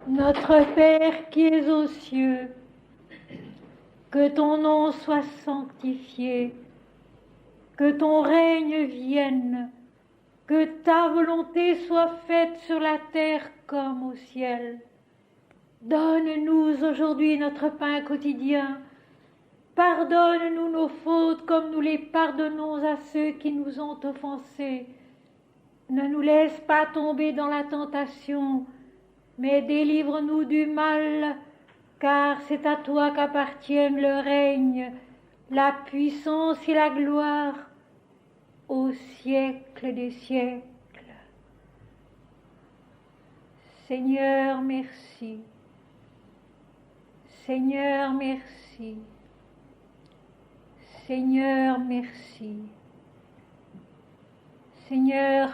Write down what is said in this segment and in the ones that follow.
Notre Père qui es aux cieux, que ton nom soit sanctifié, que ton règne vienne, que ta volonté soit faite sur la terre comme au ciel. Donne-nous aujourd'hui notre pain quotidien. Pardonne-nous nos fautes comme nous les pardonnons à ceux qui nous ont offensés. Ne nous laisse pas tomber dans la tentation, mais délivre-nous du mal, car c'est à toi qu'appartiennent le règne, la puissance et la gloire au siècle des siècles. Seigneur, merci. Seigneur, merci. Seigneur, merci. Seigneur,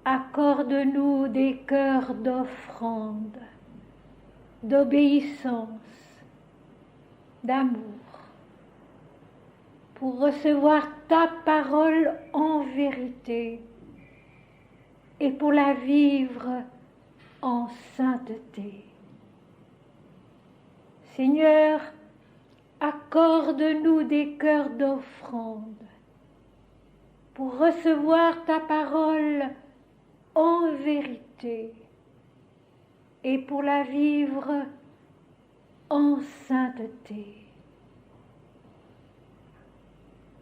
accorde-nous des cœurs d'offrande, d'obéissance, d'amour, pour recevoir ta parole en vérité et pour la vivre en sainteté. Seigneur, accorde-nous des cœurs d'offrande pour recevoir ta parole en vérité et pour la vivre en sainteté.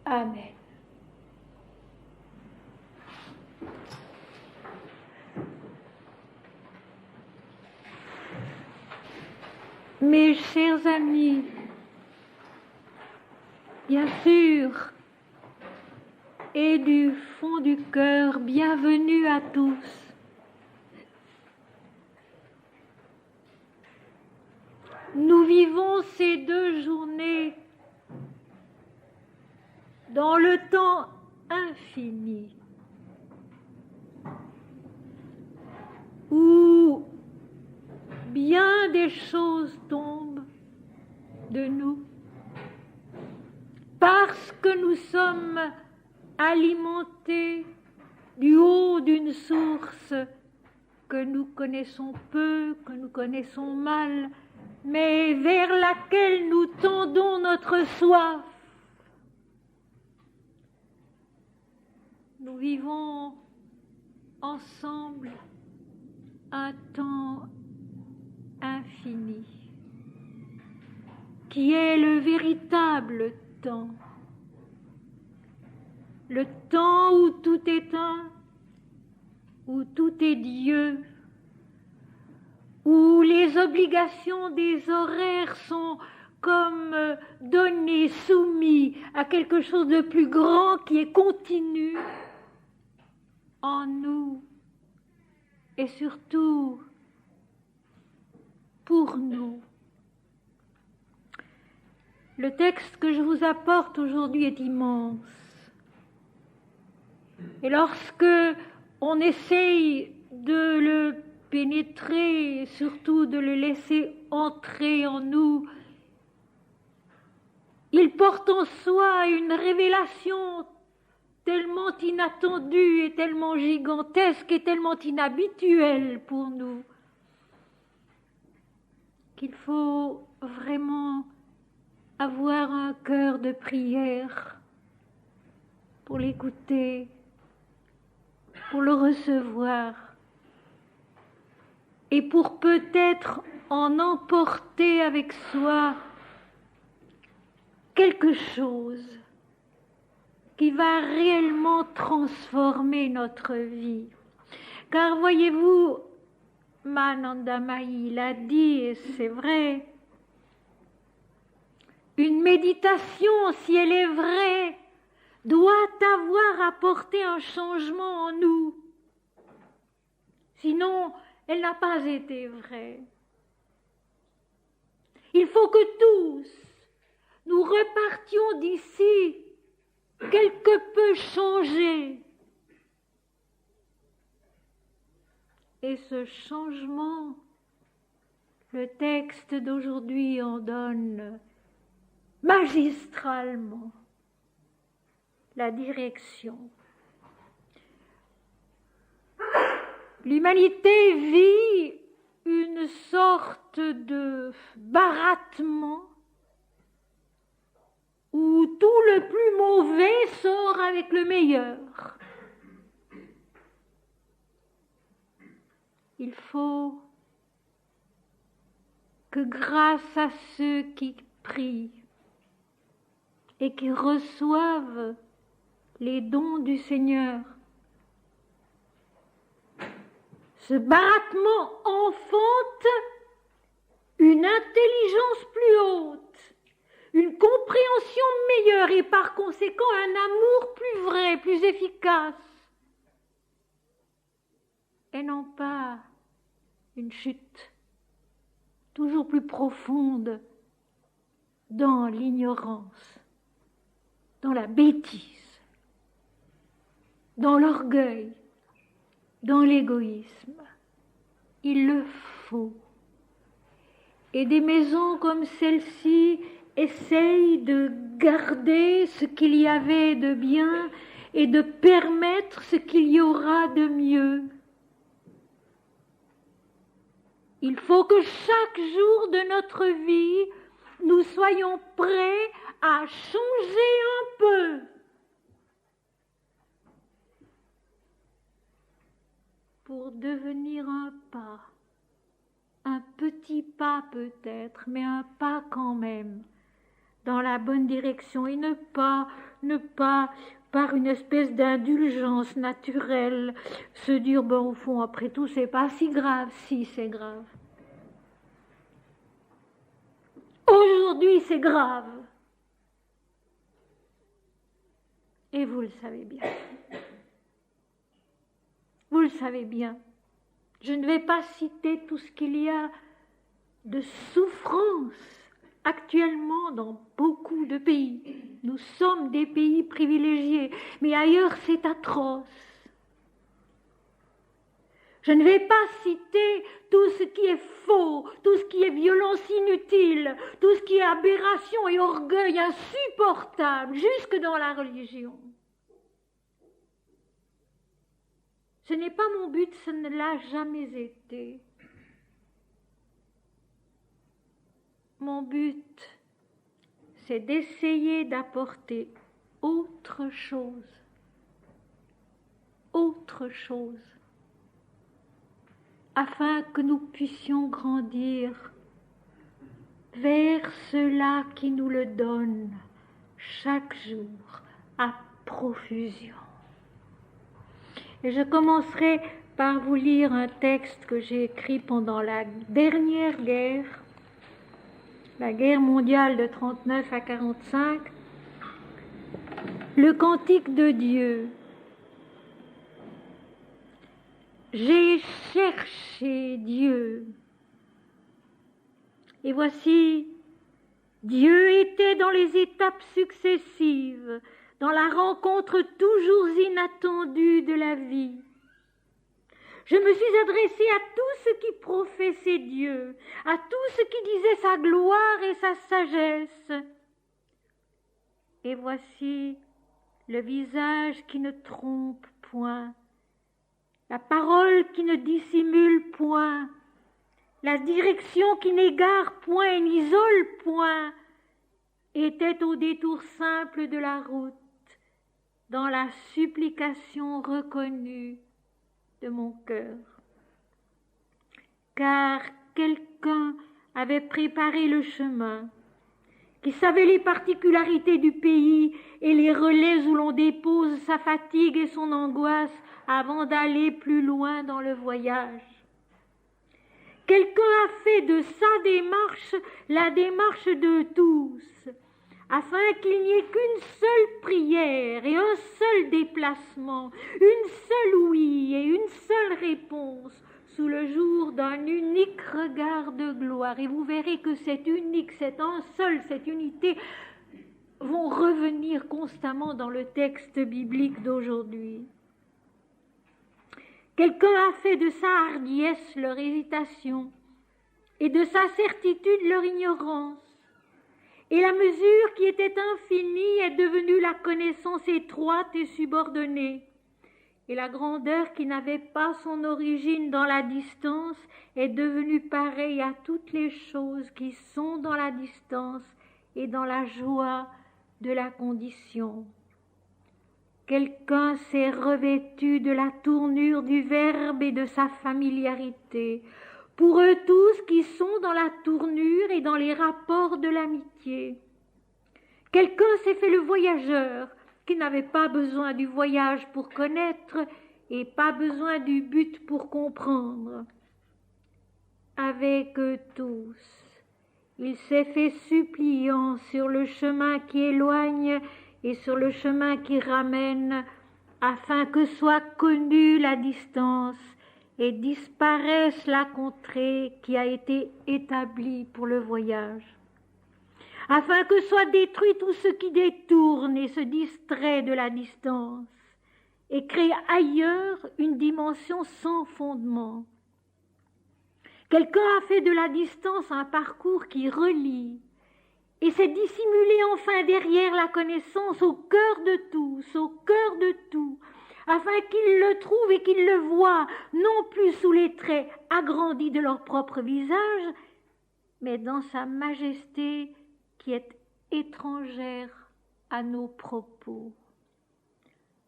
Amen. Mes chers amis, bien sûr, et du fond du cœur, bienvenue à tous. Nous vivons ces 2 journées dans le temps infini, où bien des choses tombent de nous, parce que nous sommes alimentés du haut d'une source que nous connaissons peu, que nous connaissons mal, mais vers laquelle nous tendons notre soif. Nous vivons ensemble un temps infini, qui est le véritable temps. Le temps où tout est un, où tout est Dieu, où les obligations des horaires sont comme données, soumis à quelque chose de plus grand qui est continu en nous et surtout pour nous. Le texte que je vous apporte aujourd'hui est immense. Et lorsque on essaye de le pénétrer, et surtout de le laisser entrer en nous, il porte en soi une révélation tellement inattendue et tellement gigantesque et tellement inhabituelle pour nous, qu'il faut vraiment avoir un cœur de prière pour l'écouter, pour le recevoir et pour peut-être en emporter avec soi quelque chose qui va réellement transformer notre vie. Car voyez-vous, Mananda Mahi l'a dit, et c'est vrai, une méditation, si elle est vraie, doit avoir apporté un changement en nous. Sinon, elle n'a pas été vraie. Il faut que tous nous repartions d'ici quelque peu changés. Et ce changement, le texte d'aujourd'hui en donne magistralement la direction. L'humanité vit une sorte de barattement où tout le plus mauvais sort avec le meilleur. Il faut que grâce à ceux qui prient et qui reçoivent les dons du Seigneur, ce barattement enfante une intelligence plus haute, une compréhension meilleure et par conséquent un amour plus vrai, plus efficace, et non pas une chute toujours plus profonde dans l'ignorance, dans la bêtise, dans l'orgueil, dans l'égoïsme. Il le faut. Et des maisons comme celle-ci essayent de garder ce qu'il y avait de bien et de permettre ce qu'il y aura de mieux. Il faut que chaque jour de notre vie, nous soyons prêts à changer un peu. Pour devenir un pas, un petit pas peut-être, mais un pas quand même, dans la bonne direction et ne pas par une espèce d'indulgence naturelle, se dire, ben, au fond, après tout, c'est pas si grave. Si, c'est grave. Aujourd'hui, c'est grave. Et vous le savez bien. Vous le savez bien. Je ne vais pas citer tout ce qu'il y a de souffrance actuellement dans beaucoup de pays. Nous sommes des pays privilégiés, mais ailleurs c'est atroce. Je ne vais pas citer tout ce qui est faux, tout ce qui est violence inutile, tout ce qui est aberration et orgueil insupportable, jusque dans la religion. Ce n'est pas mon but, ce ne l'a jamais été. Mon but, c'est d'essayer d'apporter autre chose, afin que nous puissions grandir vers cela qui nous le donne chaque jour à profusion. Et je commencerai par vous lire un texte que j'ai écrit pendant la dernière guerre, la guerre mondiale de 39 à 45, le cantique de Dieu. J'ai cherché Dieu. Et voici, Dieu était dans les étapes successives, dans la rencontre toujours inattendue de la vie. Je me suis adressée à tous ceux qui professaient Dieu, à tous ceux qui disaient sa gloire et sa sagesse. Et voici le visage qui ne trompe point, la parole qui ne dissimule point, la direction qui n'égare point et n'isole point, était au détour simple de la route, dans la supplication reconnue de mon cœur. Car quelqu'un avait préparé le chemin, qui savait les particularités du pays et les relais où l'on dépose sa fatigue et son angoisse avant d'aller plus loin dans le voyage. Quelqu'un a fait de sa démarche la démarche de tous, afin qu'il n'y ait qu'une seule prière et un seul déplacement, une seule oui et une seule réponse, sous le jour d'un unique regard de gloire. Et vous verrez que cet unique, cet un seul, cette unité vont revenir constamment dans le texte biblique d'aujourd'hui. Quelqu'un a fait de sa hardiesse leur hésitation et de sa certitude leur ignorance. Et la mesure qui était infinie est devenue la connaissance étroite et subordonnée. et la grandeur qui n'avait pas son origine dans la distance est devenue pareille à toutes les choses qui sont dans la distance et dans la joie de la condition. Quelqu'un s'est revêtu de la tournure du Verbe et de sa familiarité. Pour eux tous qui sont dans la tournure et dans les rapports de l'amitié. Quelqu'un s'est fait le voyageur, qui n'avait pas besoin du voyage pour connaître et pas besoin du but pour comprendre. Avec eux tous, il s'est fait suppliant sur le chemin qui éloigne et sur le chemin qui ramène, afin que soit connue la distance et disparaisse la contrée qui a été établie pour le voyage, afin que soit détruit tout ce qui détourne et se distrait de la distance, et crée ailleurs une dimension sans fondement. Quelqu'un a fait de la distance un parcours qui relie, et s'est dissimulé enfin derrière la connaissance au cœur de tout, afin qu'ils le trouvent et qu'ils le voient, non plus sous les traits agrandis de leur propre visage, mais dans sa majesté qui est étrangère à nos propos.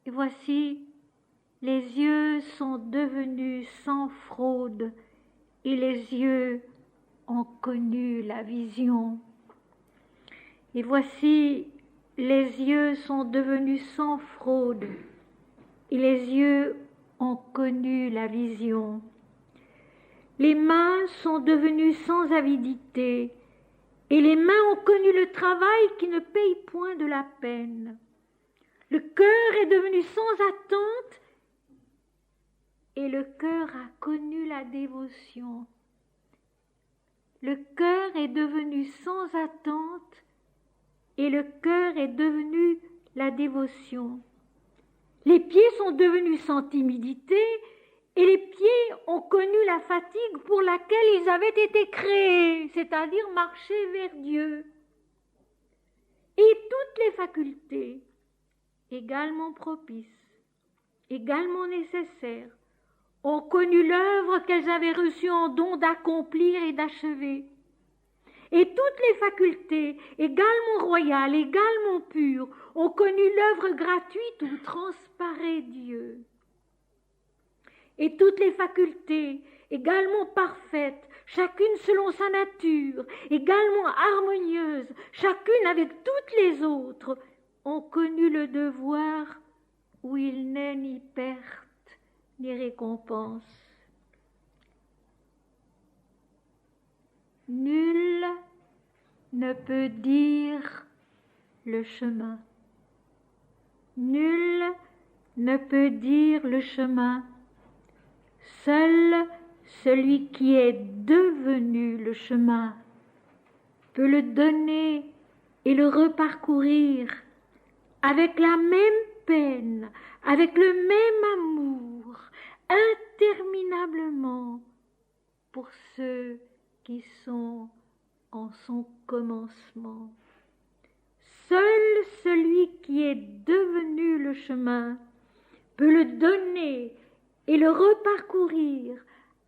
Et voici, les yeux sont devenus sans fraude, et les yeux ont connu la vision. Et voici, les yeux sont devenus sans fraude, et les yeux ont connu la vision. Les mains sont devenues sans avidité, et les mains ont connu le travail qui ne paye point de la peine. Le cœur est devenu sans attente, et le cœur a connu la dévotion. Le cœur est devenu sans attente, et le cœur est devenu la dévotion. Les pieds sont devenus sans timidité, et les pieds ont connu la fatigue pour laquelle ils avaient été créés, c'est-à-dire marcher vers Dieu. Et toutes les facultés, également propices, également nécessaires, ont connu l'œuvre qu'elles avaient reçue en don d'accomplir et d'achever. Et toutes les facultés, également royales, également pures, ont connu l'œuvre gratuite où transparaît Dieu. Et toutes les facultés, également parfaites, chacune selon sa nature, également harmonieuse, chacune avec toutes les autres, ont connu le devoir où il n'est ni perte ni récompense. Nul ne peut dire le chemin. Nul ne peut dire le chemin. Seul celui qui est devenu le chemin peut le donner et le reparcourir avec la même peine, avec le même amour, interminablement pour ceux qui sont en son commencement. Seul celui qui est devenu le chemin peut le donner et le reparcourir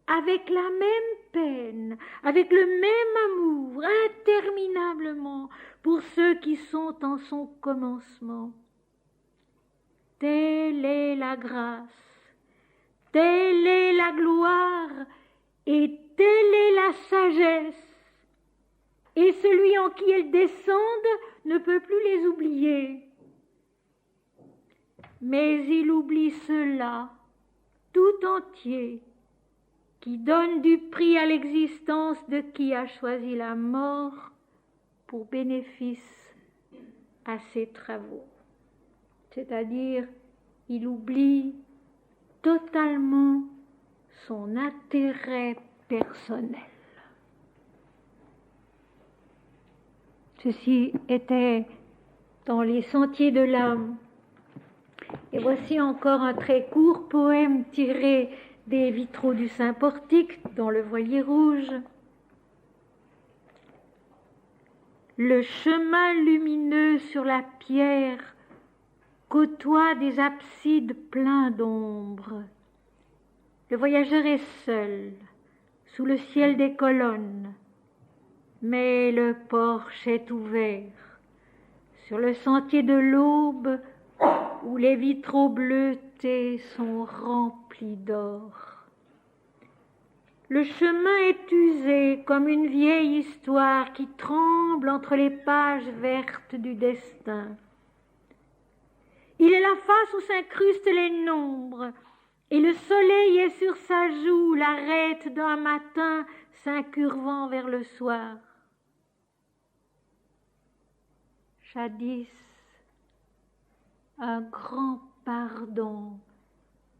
avec la même peine, avec le même amour, interminablement pour ceux qui sont en son commencement. Telle est la grâce, telle est la gloire et telle est la sagesse. Et celui en qui elles descendent ne peut plus les oublier. Mais il oublie ceux-là, tout entier, qui donne du prix à l'existence de qui a choisi la mort pour bénéfice à ses travaux. C'est-à-dire, il oublie totalement son intérêt personnel. Ceci était dans les sentiers de l'âme. Et voici encore un très court poème tiré des vitraux du Saint-Portique dans le voilier rouge. Le chemin lumineux sur la pierre côtoie des absides pleins d'ombre. Le voyageur est seul, sous le ciel des colonnes, mais le porche est ouvert, sur le sentier de l'aube, où les vitraux bleutés sont remplis d'or. Le chemin est usé comme une vieille histoire qui tremble entre les pages vertes du destin. Il est la face où s'incrustent les nombres, et le soleil est sur sa joue, l'arête d'un matin s'incurvant vers le soir. Jadis, un grand pardon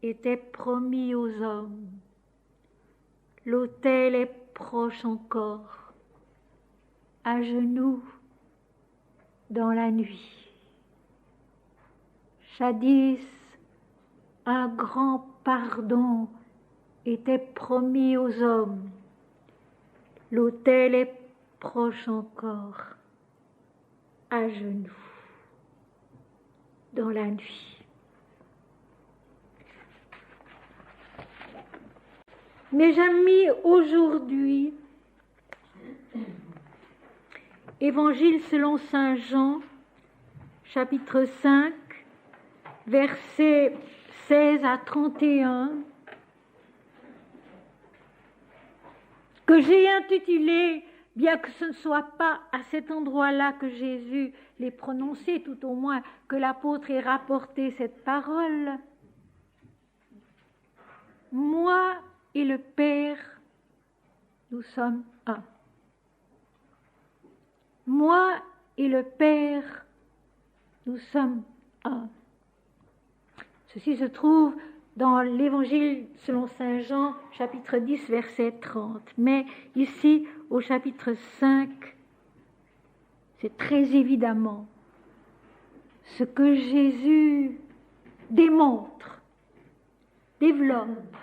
était promis aux hommes. L'autel est proche encore, à genoux dans la nuit. Jadis, un grand pardon était promis aux hommes. L'autel est proche encore, à genoux dans la nuit. Mes amis, aujourd'hui, Évangile selon saint Jean, chapitre 5, versets 16 à 31, que j'ai intitulé, bien que ce ne soit pas à cet endroit-là que Jésus l'ait prononcé, tout au moins que l'apôtre ait rapporté cette parole, « Moi et le Père, nous sommes un. Moi et le Père, nous sommes un. » Ceci se trouve dans l'Évangile selon saint Jean, chapitre 10, verset 30. Mais ici, au chapitre 5, c'est très évidemment ce que Jésus démontre, développe.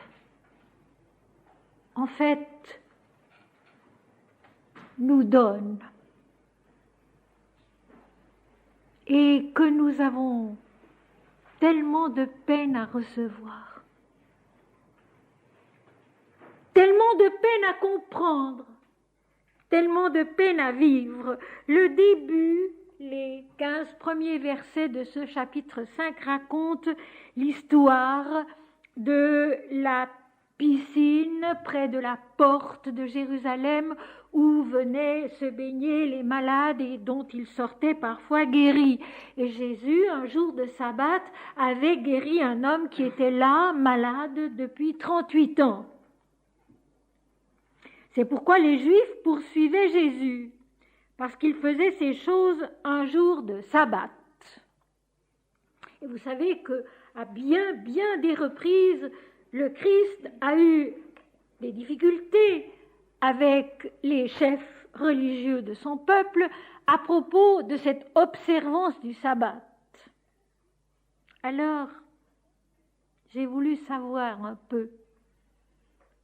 En fait, nous donne. Et que nous avons tellement de peine à recevoir, tellement de peine à comprendre, tellement de peine à vivre. Le début, les 15 premiers versets de ce chapitre 5 racontent l'histoire de la piscine près de la porte de Jérusalem où venaient se baigner les malades et dont ils sortaient parfois guéris. Et Jésus, un jour de sabbat, avait guéri un homme qui était là, malade depuis 38 ans. C'est pourquoi les Juifs poursuivaient Jésus, parce qu'il faisait ces choses un jour de sabbat. Et vous savez qu'à bien des reprises, le Christ a eu des difficultés avec les chefs religieux de son peuple à propos de cette observance du sabbat. Alors, j'ai voulu savoir un peu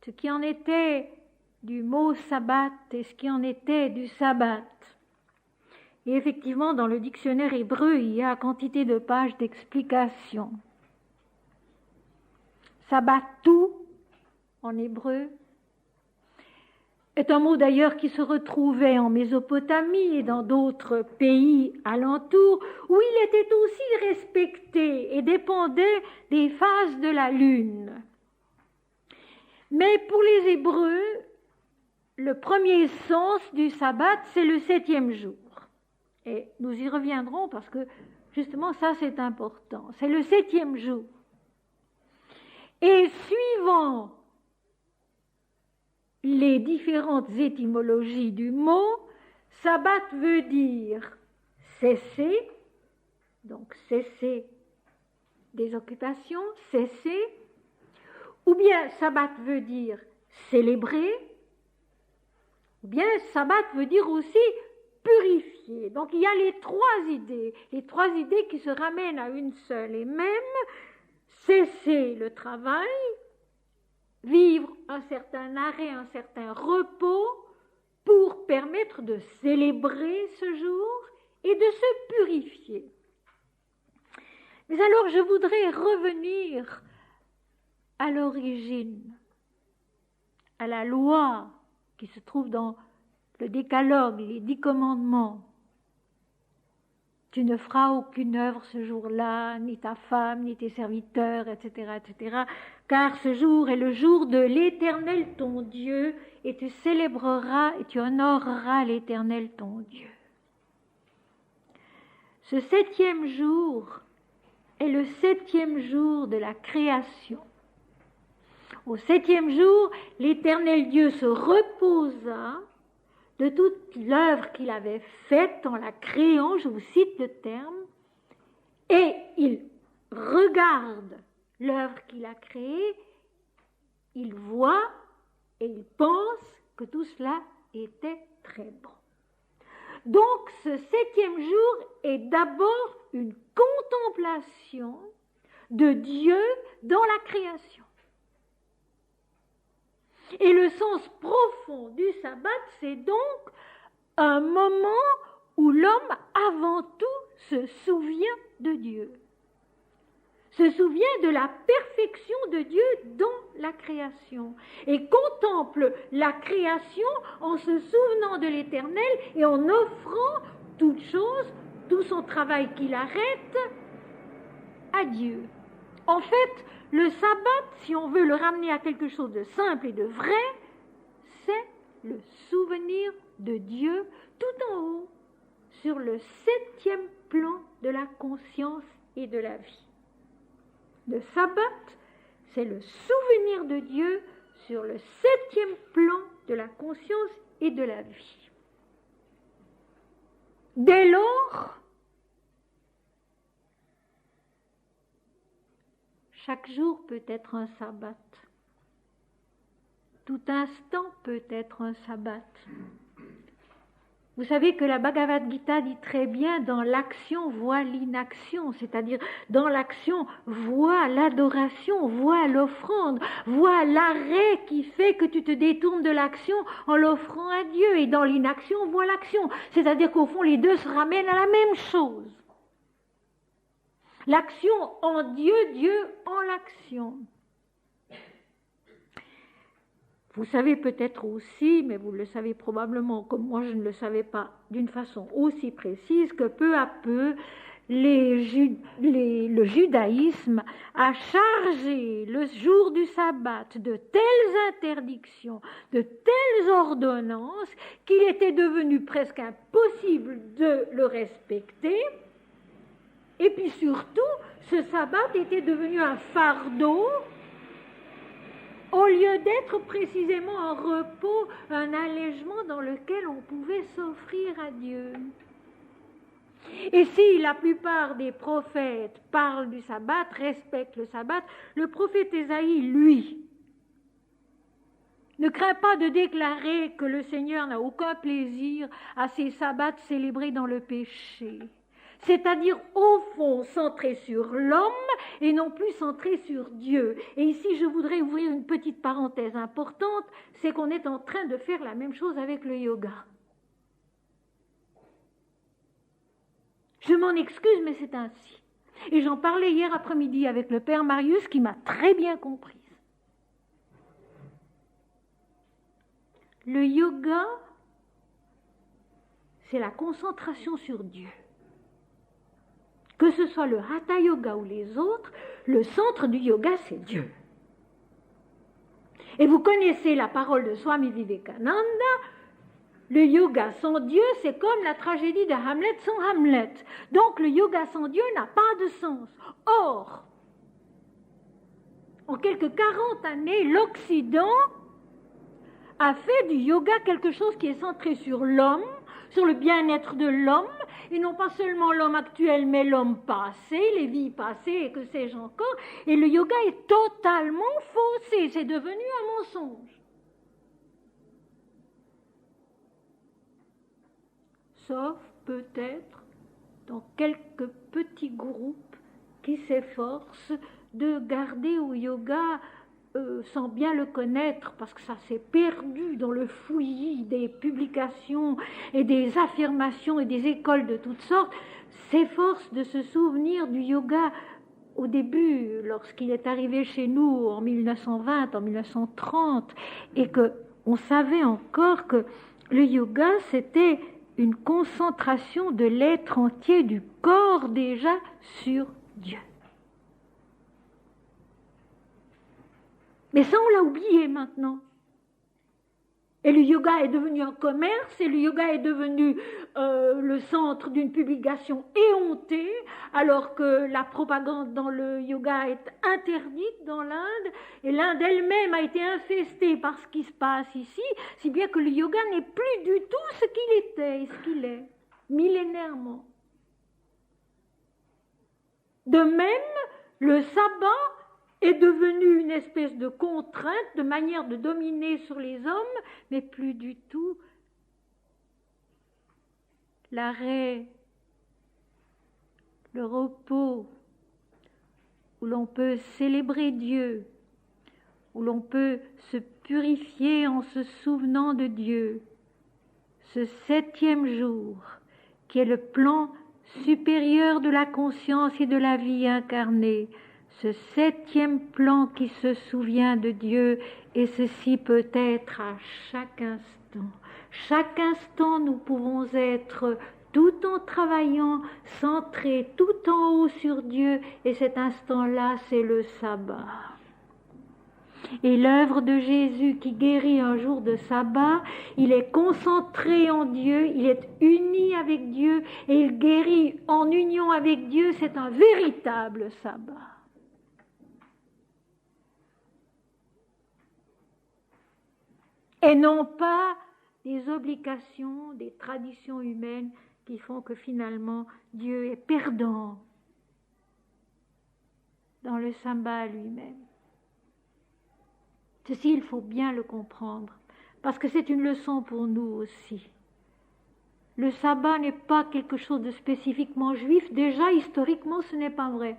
ce qui en était du mot sabbat et ce qui en était du sabbat. Et effectivement, dans le dictionnaire hébreu, il y a quantité de pages d'explications. Sabbatou, en hébreu, est un mot d'ailleurs qui se retrouvait en Mésopotamie et dans d'autres pays alentours, où il était aussi respecté et dépendait des phases de la lune. Mais pour les Hébreux, le premier sens du sabbat, c'est le 7e jour. Et nous y reviendrons parce que justement ça c'est important. C'est le 7e jour. Et suivant les différentes étymologies du mot, sabbat veut dire cesser, donc cesser des occupations, cesser, ou bien sabbat veut dire célébrer, ou bien sabbat veut dire aussi purifier. Donc il y a les trois idées qui se ramènent à une seule et même: cesser le travail, vivre un certain arrêt, un certain repos pour permettre de célébrer ce jour et de se purifier. Mais alors je voudrais revenir à l'origine, à la loi qui se trouve dans le décalogue, les 10 commandements. Tu ne feras aucune œuvre ce jour-là, ni ta femme, ni tes serviteurs, etc., etc., car ce jour est le jour de l'Éternel ton Dieu, et tu célébreras et tu honoreras l'Éternel ton Dieu. Ce 7e jour est le 7e jour de la création. Au 7e jour, l'Éternel Dieu se reposa de toute l'œuvre qu'il avait faite en la créant, je vous cite le terme, et il regarde l'œuvre qu'il a créée, il voit et il pense que tout cela était très bon. Donc ce 7e jour est d'abord une contemplation de Dieu dans la création. Et le sens profond du sabbat, c'est donc un moment où l'homme, avant tout, se souvient de Dieu. Se souvient de la perfection de Dieu dans la création. Et contemple la création en se souvenant de l'Éternel et en offrant toute chose, tout son travail qu'il arrête, à Dieu. En fait, le sabbat, si on veut le ramener à quelque chose de simple et de vrai, c'est le souvenir de Dieu tout en haut, sur le 7e plan de la conscience et de la vie. Le sabbat, c'est le souvenir de Dieu sur le 7e plan de la conscience et de la vie. Dès lors, chaque jour peut être un sabbat. Tout instant peut être un sabbat. Vous savez que la Bhagavad Gita dit très bien, dans l'action, voit l'inaction, c'est-à-dire dans l'action, voit l'adoration, voit l'offrande, voit l'arrêt qui fait que tu te détournes de l'action en l'offrant à Dieu, et dans l'inaction, voit l'action. C'est-à-dire qu'au fond, les deux se ramènent à la même chose. L'action en Dieu, Dieu en l'action. Vous savez peut-être aussi, mais vous le savez probablement, comme moi je ne le savais pas d'une façon aussi précise, que peu à peu, le judaïsme a chargé le jour du sabbat de telles interdictions, de telles ordonnances, qu'il était devenu presque impossible de le respecter. Et puis surtout, ce sabbat était devenu un fardeau, au lieu d'être précisément un repos, un allègement dans lequel on pouvait s'offrir à Dieu. Et si la plupart des prophètes parlent du sabbat, respectent le sabbat, le prophète Ésaïe, lui, ne craint pas de déclarer que le Seigneur n'a aucun plaisir à ces sabbats célébrés dans le péché. C'est-à-dire, au fond, centré sur l'homme et non plus centré sur Dieu. Et ici, je voudrais ouvrir une petite parenthèse importante, c'est qu'on est en train de faire la même chose avec le yoga. Je m'en excuse, mais c'est ainsi. Et j'en parlais hier après-midi avec le père Marius, qui m'a très bien comprise. Le yoga, c'est la concentration sur Dieu. Que ce soit le Hatha Yoga ou les autres, le centre du yoga, c'est Dieu. Et vous connaissez la parole de Swami Vivekananda, le yoga sans Dieu, c'est comme la tragédie de Hamlet sans Hamlet. Donc le yoga sans Dieu n'a pas de sens. Or, en quelques 40 années, l'Occident a fait du yoga quelque chose qui est centré sur l'homme, sur le bien-être de l'homme, et non pas seulement l'homme actuel, mais l'homme passé, les vies passées, et que sais-je encore. Et le yoga est totalement faussé, c'est devenu un mensonge. Sauf peut-être dans quelques petits groupes qui s'efforcent de garder au yoga sans bien le connaître, parce que ça s'est perdu dans le fouillis des publications et des affirmations et des écoles de toutes sortes, s'efforcent de se souvenir du yoga au début, lorsqu'il est arrivé chez nous en 1920, en 1930, et qu'on savait encore que le yoga, c'était une concentration de l'être entier, du corps déjà, sur Dieu. Mais ça, on l'a oublié maintenant. Et le yoga est devenu un commerce, et le yoga est devenu le centre d'une publication éhontée, alors que la propagande dans le yoga est interdite dans l'Inde, et l'Inde elle-même a été infestée par ce qui se passe ici, si bien que le yoga n'est plus du tout ce qu'il était et ce qu'il est, millénairement. De même, le sabbat est devenu une espèce de contrainte, de manière de dominer sur les hommes, mais plus du tout l'arrêt, le repos, où l'on peut célébrer Dieu, où l'on peut se purifier en se souvenant de Dieu. Ce 7e jour, qui est le plan supérieur de la conscience et de la vie incarnée, ce 7e plan qui se souvient de Dieu, et ceci peut être à chaque instant. Chaque instant, nous pouvons être, tout en travaillant, centrés tout en haut sur Dieu, et cet instant-là, c'est le sabbat. Et l'œuvre de Jésus qui guérit un jour de sabbat, il est concentré en Dieu, il est uni avec Dieu, et il guérit en union avec Dieu, c'est un véritable sabbat. Et non pas des obligations, des traditions humaines qui font que finalement Dieu est perdant dans le sabbat lui-même. Ceci, il faut bien le comprendre, parce que c'est une leçon pour nous aussi. Le sabbat n'est pas quelque chose de spécifiquement juif. Déjà, historiquement, ce n'est pas vrai.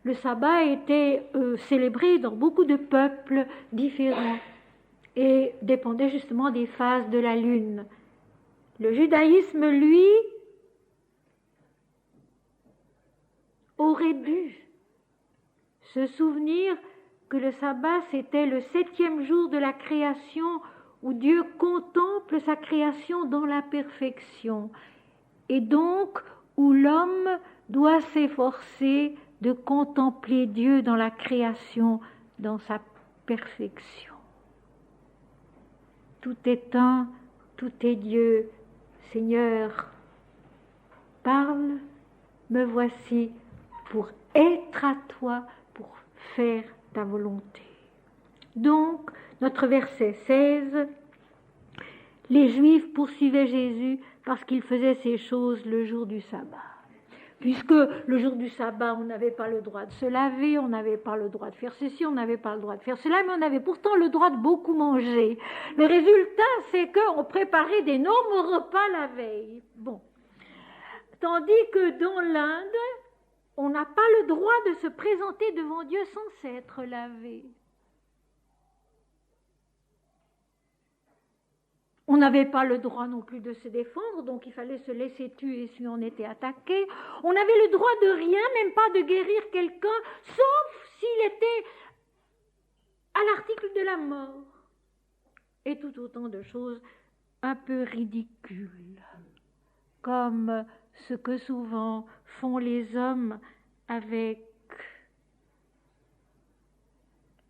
Le sabbat a été célébré dans beaucoup de peuples différents et dépendait justement des phases de la lune. Le judaïsme, lui, aurait dû se souvenir que le sabbat, c'était le 7e jour de la création où Dieu contemple sa création dans la perfection, et donc où l'homme doit s'efforcer de contempler Dieu dans la création, dans sa perfection. Tout est un, tout est Dieu. Seigneur, parle, me voici pour être à toi, pour faire ta volonté. Donc, notre verset 16, les Juifs poursuivaient Jésus parce qu'il faisait ces choses le jour du sabbat. Puisque le jour du sabbat, on n'avait pas le droit de se laver, on n'avait pas le droit de faire ceci, on n'avait pas le droit de faire cela, mais on avait pourtant le droit de beaucoup manger. Le résultat, c'est qu'on préparait d'énormes repas la veille. Bon. Tandis que dans l'Inde, on n'a pas le droit de se présenter devant Dieu sans s'être lavé. On n'avait pas le droit non plus de se défendre, donc il fallait se laisser tuer si on était attaqué. On avait le droit de rien, même pas de guérir quelqu'un, sauf s'il était à l'article de la mort. Et tout autant de choses un peu ridicules, comme ce que souvent font les hommes avec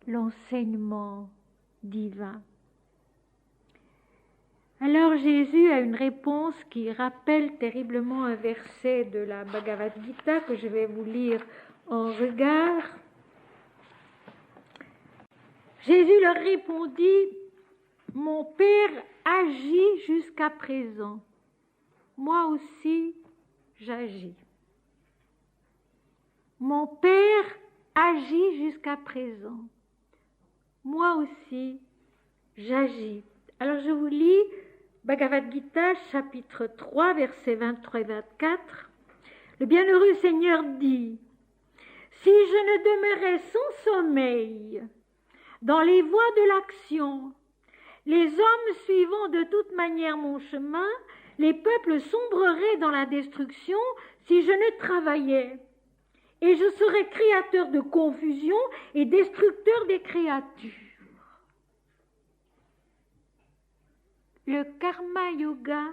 l'enseignement divin. Alors Jésus a une réponse qui rappelle terriblement un verset de la Bhagavad Gita que je vais vous lire en regard. Jésus leur répondit, « Mon Père agit jusqu'à présent. Moi aussi, j'agis. Mon Père agit jusqu'à présent. Moi aussi, j'agis. » Alors je vous lis Bhagavad Gita, chapitre 3, versets 23 et 24. Le bienheureux Seigneur dit, « Si je ne demeurais sans sommeil dans les voies de l'action, les hommes suivant de toute manière mon chemin, les peuples sombreraient dans la destruction si je ne travaillais. et je serai créateur de confusion et destructeur des créatures. Le karma yoga,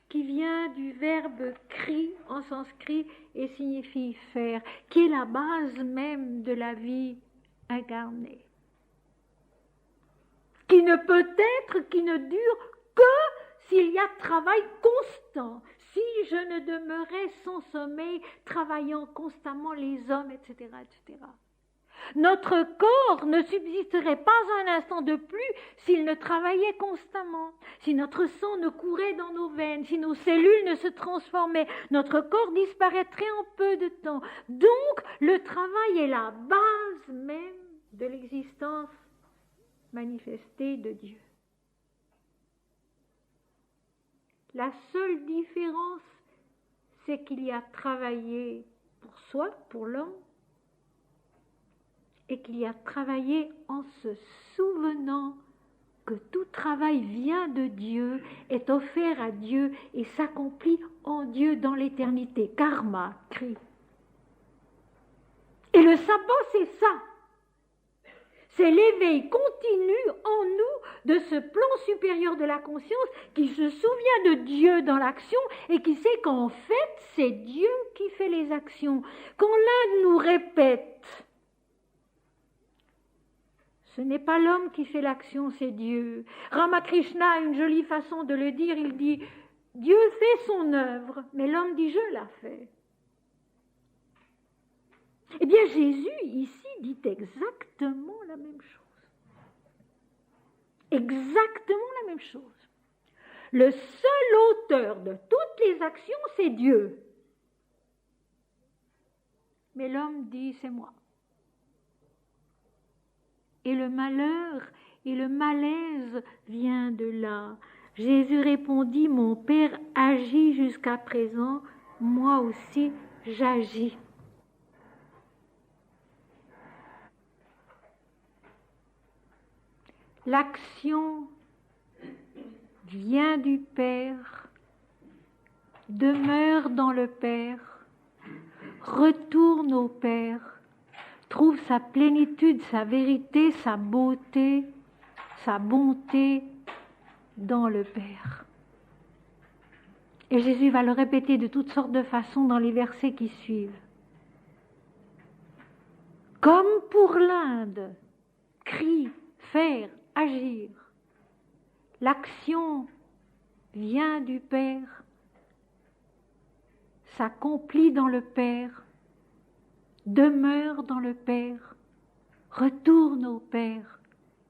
qui vient du verbe kri en sanskrit et signifie faire, qui est la base même de la vie incarnée, qui ne peut être, qui ne dure que s'il y a travail constant, si je ne demeurais sans sommeil, travaillant constamment les hommes, etc., etc. Notre corps ne subsisterait pas un instant de plus s'il ne travaillait constamment, si notre sang ne courait dans nos veines, si nos cellules ne se transformaient, notre corps disparaîtrait en peu de temps. Donc, le travail est la base même de l'existence manifestée de Dieu. La seule différence, c'est qu'il y a travaillé pour soi, pour l'homme, et qu'il y a travaillé en se souvenant que tout travail vient de Dieu, est offert à Dieu et s'accomplit en Dieu dans l'éternité. Karma, kri. Et le sabbat, c'est ça. C'est l'éveil continu en nous de ce plan supérieur de la conscience qui se souvient de Dieu dans l'action et qui sait qu'en fait, c'est Dieu qui fait les actions. Quand l'un nous répète, ce n'est pas l'homme qui fait l'action, c'est Dieu. Ramakrishna a une jolie façon de le dire, il dit « Dieu fait son œuvre, mais l'homme dit « je la fais ». Eh bien, Jésus, ici, dit exactement la même chose. Exactement la même chose. Le seul auteur de toutes les actions, c'est Dieu. Mais l'homme dit « c'est moi ». Et le malheur et le malaise vient de là. Jésus répondit, mon Père agit jusqu'à présent, moi aussi j'agis. L'action vient du Père, demeure dans le Père, retourne au Père, trouve sa plénitude, sa vérité, sa beauté, sa bonté dans le Père. Et Jésus va le répéter de toutes sortes de façons dans les versets qui suivent. Comme pour l'Inde, cri, faire, agir. L'action vient du Père, s'accomplit dans le Père, demeure dans le Père, retourne au Père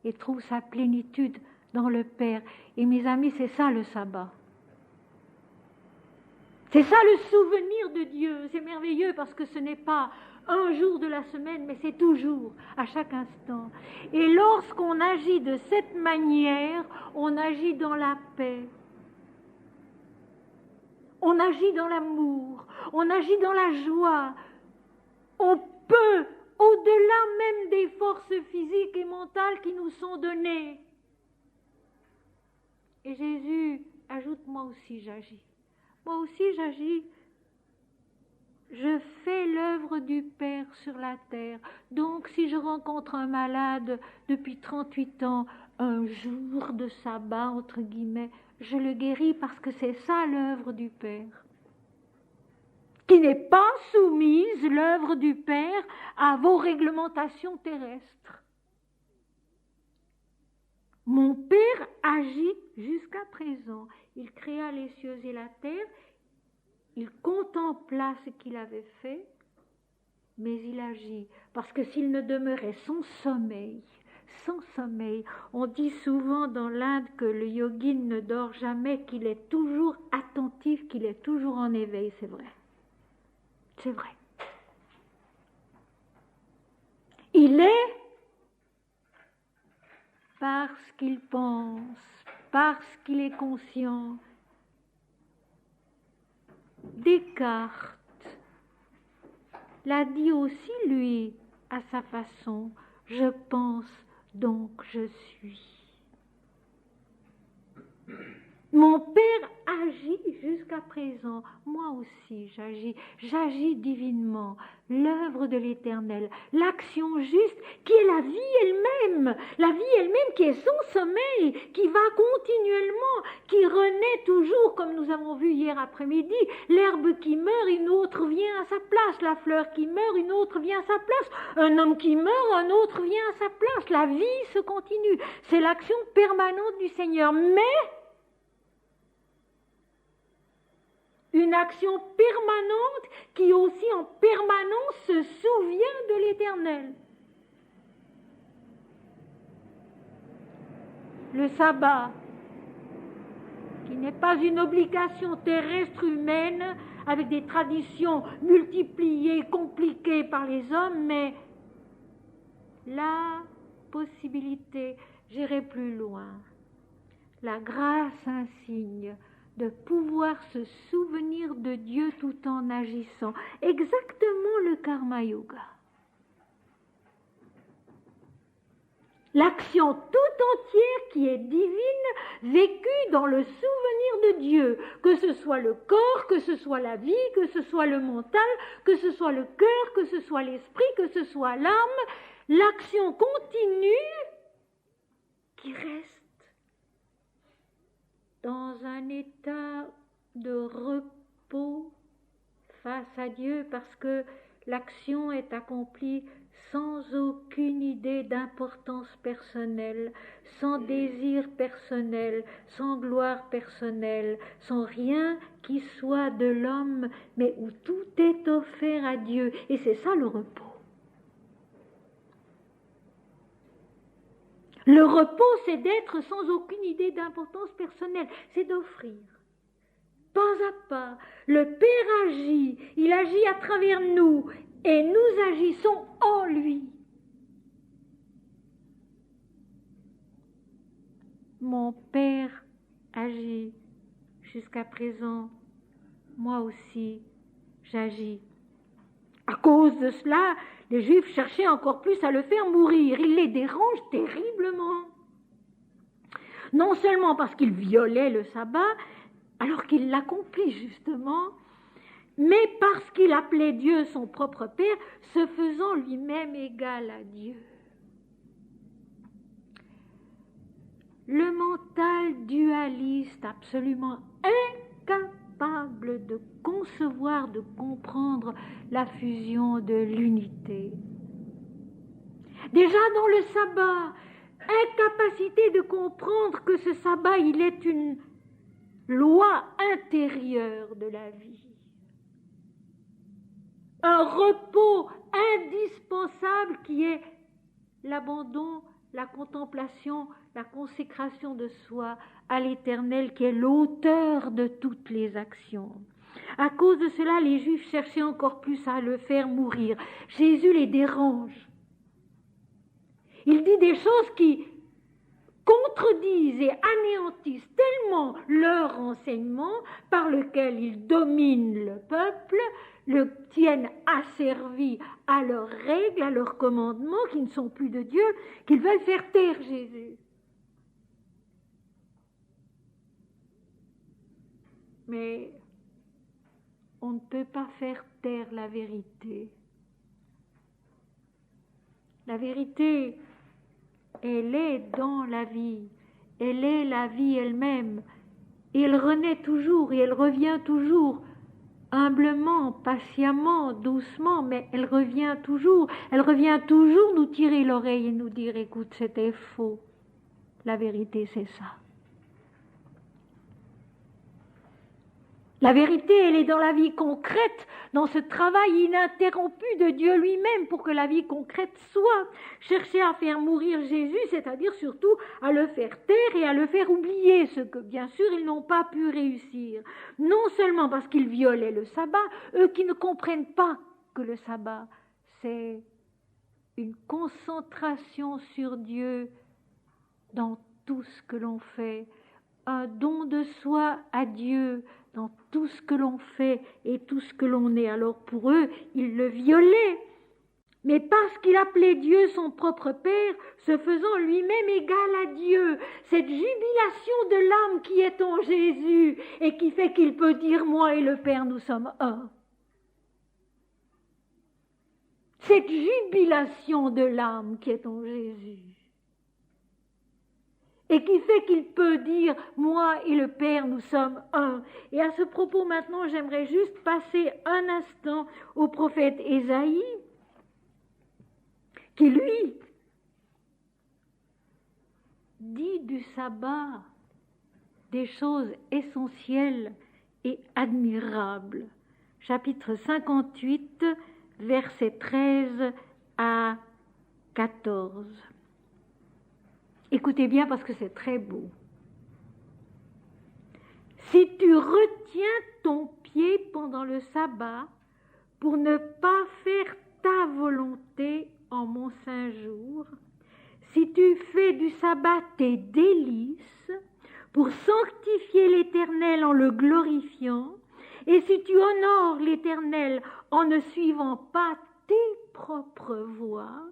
et trouve sa plénitude dans le Père. Et mes amis, c'est ça le sabbat. C'est ça le souvenir de Dieu. C'est merveilleux parce que ce n'est pas un jour de la semaine, mais c'est toujours, à chaque instant. Et lorsqu'on agit de cette manière, on agit dans la paix. On agit dans l'amour. On agit dans la joie. On peut, au-delà même des forces physiques et mentales qui nous sont données. Et Jésus ajoute, moi aussi j'agis. Moi aussi j'agis. Je fais l'œuvre du Père sur la terre. Donc si je rencontre un malade depuis 38 ans, un jour de sabbat, entre guillemets, je le guéris parce que c'est ça l'œuvre du Père. Qui n'est pas soumise, l'œuvre du Père, à vos réglementations terrestres. Mon Père agit jusqu'à présent. Il créa les cieux et la terre, il contempla ce qu'il avait fait, mais il agit. Parce que s'il ne demeurait sans sommeil, on dit souvent dans l'Inde que le yogin ne dort jamais, qu'il est toujours attentif, qu'il est toujours en éveil, c'est vrai. C'est vrai. Il est parce qu'il pense, parce qu'il est conscient. Descartes l'a dit aussi, lui, à sa façon. Je pense, donc je suis. Mon Père agit jusqu'à présent, moi aussi j'agis divinement, l'œuvre de l'Éternel, l'action juste qui est la vie elle-même qui est son sommeil, qui va continuellement, qui renaît toujours, comme nous avons vu hier après-midi, l'herbe qui meurt, une autre vient à sa place, la fleur qui meurt, une autre vient à sa place, un homme qui meurt, un autre vient à sa place, la vie se continue, c'est l'action permanente du Seigneur, mais une action permanente qui aussi en permanence se souvient de l'Éternel. Le sabbat, qui n'est pas une obligation terrestre humaine avec des traditions multipliées, compliquées par les hommes, mais la possibilité, j'irai plus loin, la grâce insigne de pouvoir se souvenir de Dieu tout en agissant. Exactement le karma yoga. L'action tout entière qui est divine, vécue dans le souvenir de Dieu, que ce soit le corps, que ce soit la vie, que ce soit le mental, que ce soit le cœur, que ce soit l'esprit, que ce soit l'âme, l'action continue qui reste dans un état de repos face à Dieu parce que l'action est accomplie sans aucune idée d'importance personnelle, sans désir personnel, sans gloire personnelle, sans rien qui soit de l'homme, mais où tout est offert à Dieu. Et c'est ça le repos. Le repos, c'est d'être sans aucune idée d'importance personnelle, c'est d'offrir. Pas à pas, le Père agit, il agit à travers nous et nous agissons en lui. Mon Père agit jusqu'à présent, moi aussi j'agis. À cause de cela, les Juifs cherchaient encore plus à le faire mourir. Il les dérange terriblement. Non seulement parce qu'il violait le sabbat, alors qu'il l'accomplit justement, mais parce qu'il appelait Dieu son propre Père, se faisant lui-même égal à Dieu. Le mental dualiste, absolument incapable de concevoir, de comprendre la fusion de l'unité. Déjà dans le sabbat, incapacité de comprendre que ce sabbat, il est une loi intérieure de la vie. Un repos indispensable qui est l'abandon, la contemplation, la consécration de soi à l'Éternel qui est l'auteur de toutes les actions. À cause de cela, les Juifs cherchaient encore plus à le faire mourir. Jésus les dérange. Il dit des choses qui contredisent et anéantissent tellement leur enseignement par lequel ils dominent le peuple, le tiennent asservi à leurs règles, à leurs commandements qui ne sont plus de Dieu, qu'ils veulent faire taire Jésus. Mais on ne peut pas faire taire la vérité. La vérité, elle est dans la vie. Elle est la vie elle-même. Et elle renaît toujours et elle revient toujours, humblement, patiemment, doucement, mais elle revient toujours. Elle revient toujours nous tirer l'oreille et nous dire, écoute, c'était faux. La vérité, c'est ça. La vérité, elle est dans la vie concrète, dans ce travail ininterrompu de Dieu lui-même pour que la vie concrète soit. Chercher à faire mourir Jésus, c'est-à-dire surtout à le faire taire et à le faire oublier, ce que bien sûr ils n'ont pas pu réussir. Non seulement parce qu'ils violaient le sabbat, eux qui ne comprennent pas que le sabbat, c'est une concentration sur Dieu dans tout ce que l'on fait, un don de soi à Dieu dans tout ce que l'on fait et tout ce que l'on est. Alors pour eux, ils le violaient. mais parce qu'il appelait Dieu son propre Père, se faisant lui-même égal à Dieu. Cette jubilation de l'âme qui est en Jésus et qui fait qu'il peut dire « Moi et le Père, nous sommes un ». Cette jubilation de l'âme qui est en Jésus et qui fait qu'il peut dire « Moi et le Père, nous sommes un ». Et à ce propos, maintenant, j'aimerais juste passer un instant au prophète Ésaïe, qui, lui, dit du sabbat des choses essentielles et admirables. Chapitre 58, versets 13 à 14. Écoutez bien parce que c'est très beau. Si tu retiens ton pied pendant le sabbat pour ne pas faire ta volonté en mon saint jour, si tu fais du sabbat tes délices pour sanctifier l'Éternel en le glorifiant, et si tu honores l'Éternel en ne suivant pas tes propres voies,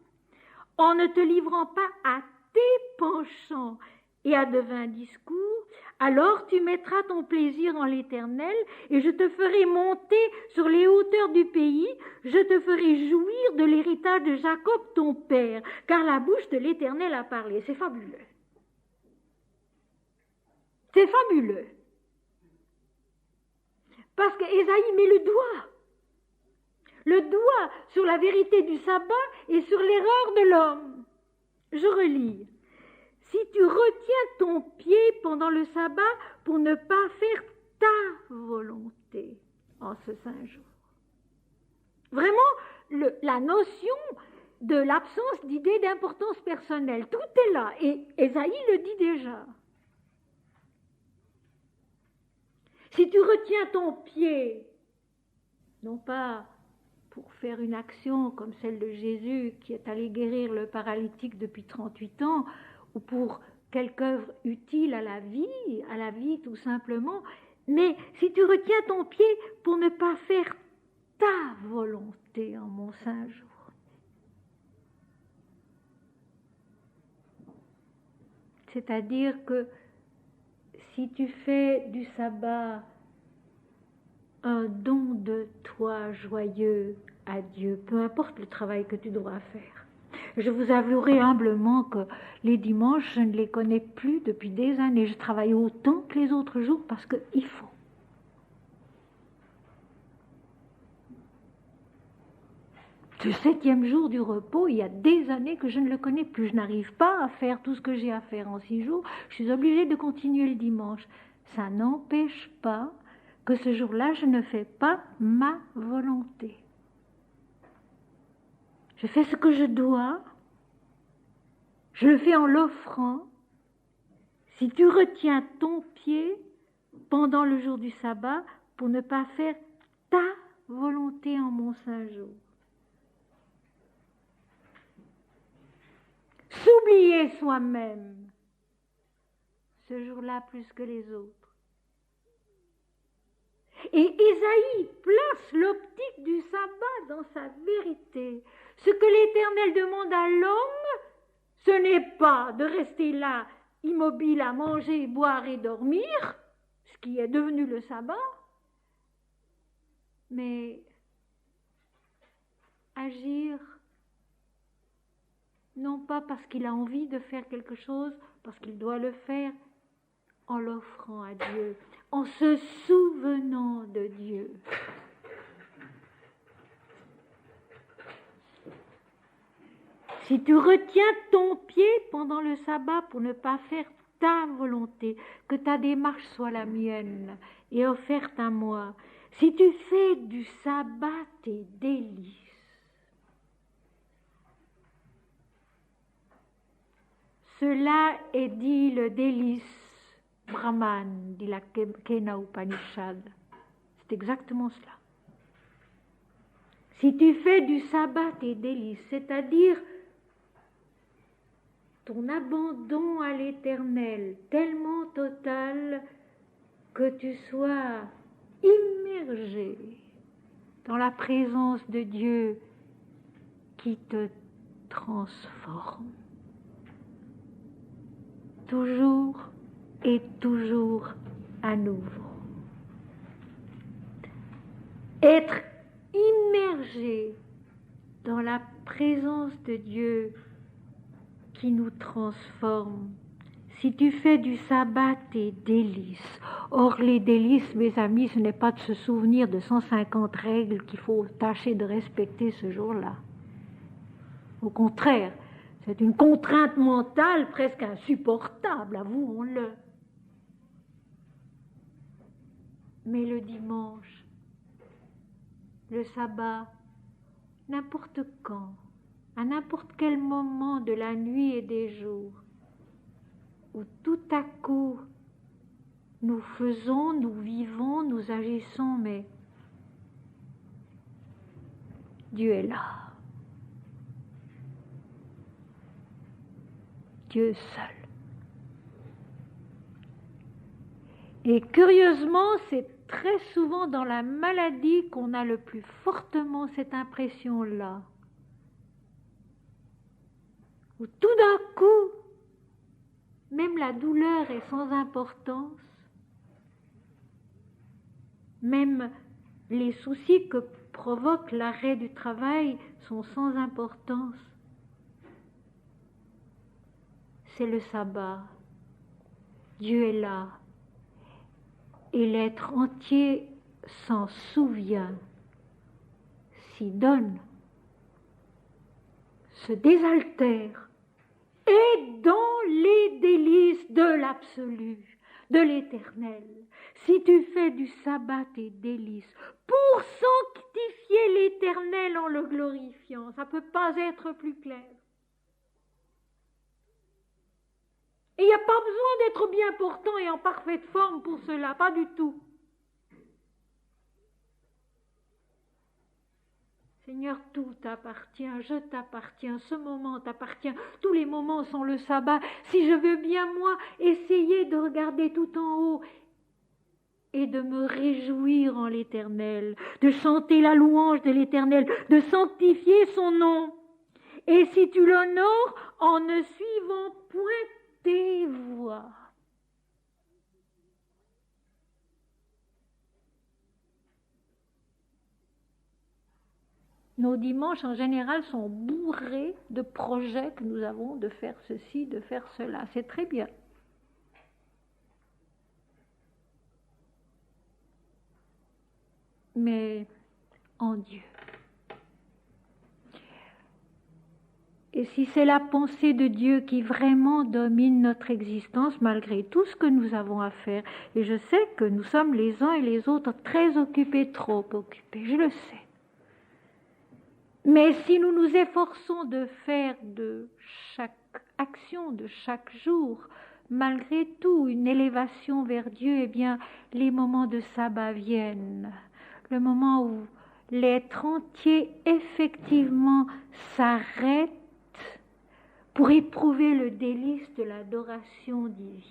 en ne te livrant pas à tes penchants et à de vains discours, alors tu mettras ton plaisir en l'Éternel et je te ferai monter sur les hauteurs du pays, je te ferai jouir de l'héritage de Jacob ton père, car la bouche de l'Éternel a parlé. C'est fabuleux. C'est fabuleux. Parce qu'Ésaïe met le doigt sur la vérité du sabbat et sur l'erreur de l'homme. Je relis. Si tu retiens ton pied pendant le sabbat pour ne pas faire ta volonté en ce saint jour. Vraiment, la notion de l'absence d'idée d'importance personnelle, tout est là, et Ésaïe le dit déjà. Si tu retiens ton pied, non pas pour faire une action comme celle de Jésus qui est allé guérir le paralytique depuis 38 ans, ou pour quelque œuvre utile à la vie tout simplement, mais si tu retiens ton pied pour ne pas faire ta volonté en mon saint jour. C'est-à-dire que si tu fais du sabbat un don de toi joyeux à Dieu, peu importe le travail que tu devras faire. Je vous avouerai humblement que les dimanches, je ne les connais plus depuis des années. Je travaille autant que les autres jours parce qu'il faut. Ce 7e jour du repos, il y a des années que je ne le connais plus. Je n'arrive pas à faire tout ce que j'ai à faire en 6 jours. Je suis obligée de continuer le dimanche. Ça n'empêche pas que ce jour-là, je ne fais pas ma volonté. Je fais ce que je dois. Je le fais en l'offrant. Si tu retiens ton pied pendant le jour du sabbat pour ne pas faire ta volonté en mon saint jour. S'oublier soi-même ce jour-là plus que les autres. Et Ésaïe place l'optique du sabbat dans sa vérité. Ce que l'Éternel demande à l'homme, ce n'est pas de rester là, immobile à manger, boire et dormir, ce qui est devenu le sabbat, mais agir non pas parce qu'il a envie de faire quelque chose, parce qu'il doit le faire, en l'offrant à Dieu, en se souvenant de Dieu. Si tu retiens ton pied pendant le sabbat pour ne pas faire ta volonté, que ta démarche soit la mienne et offerte à moi, si tu fais du sabbat tes délices, cela est dit le délice Brahman, dit la Kena Upanishad. C'est exactement cela. Si tu fais du sabbat tes délices, c'est-à-dire ton abandon à l'Éternel, tellement total que tu sois immergé dans la présence de Dieu qui te transforme. Toujours et toujours à nouveau. Être immergé dans la présence de Dieu qui nous transforme. Si tu fais du sabbat tes délices, or les délices, mes amis, ce n'est pas de se souvenir de 150 règles qu'il faut tâcher de respecter ce jour-là. Au contraire, c'est une contrainte mentale presque insupportable, avouons-le. Mais le dimanche, le sabbat, n'importe quand, à n'importe quel moment de la nuit et des jours, où tout à coup nous faisons, nous vivons, nous agissons, mais Dieu est là. Dieu seul. Et curieusement, c'est très souvent dans la maladie qu'on a le plus fortement cette impression-là. Où tout d'un coup, même la douleur est sans importance, même les soucis que provoque l'arrêt du travail sont sans importance. C'est le sabbat. Dieu est là. Et l'être entier s'en souvient, s'y donne, se désaltère, et dans les délices de l'absolu, de l'éternel. Si tu fais du sabbat tes délices pour sanctifier l'éternel en le glorifiant, ça ne peut pas être plus clair. Et il n'y a pas besoin d'être bien portant et en parfaite forme pour cela, pas du tout. Seigneur, tout t'appartient, je t'appartiens, ce moment t'appartient, tous les moments sont le sabbat. Si je veux bien, moi, essayer de regarder tout en haut et de me réjouir en l'Éternel, de chanter la louange de l'Éternel, de sanctifier son nom. Et si tu l'honores en ne suivant point tes voies. Nos dimanches en général sont bourrés de projets que nous avons de faire ceci, de faire cela. C'est très bien. Mais en Dieu. Et si c'est la pensée de Dieu qui vraiment domine notre existence, malgré tout ce que nous avons à faire, et je sais que nous sommes les uns et les autres très occupés, trop occupés, je le sais. Mais si nous nous efforçons de faire de chaque action, de chaque jour, malgré tout, une élévation vers Dieu, eh bien, les moments de sabbat viennent. Le moment où l'être entier, effectivement, s'arrête pour éprouver le délice de l'adoration divine.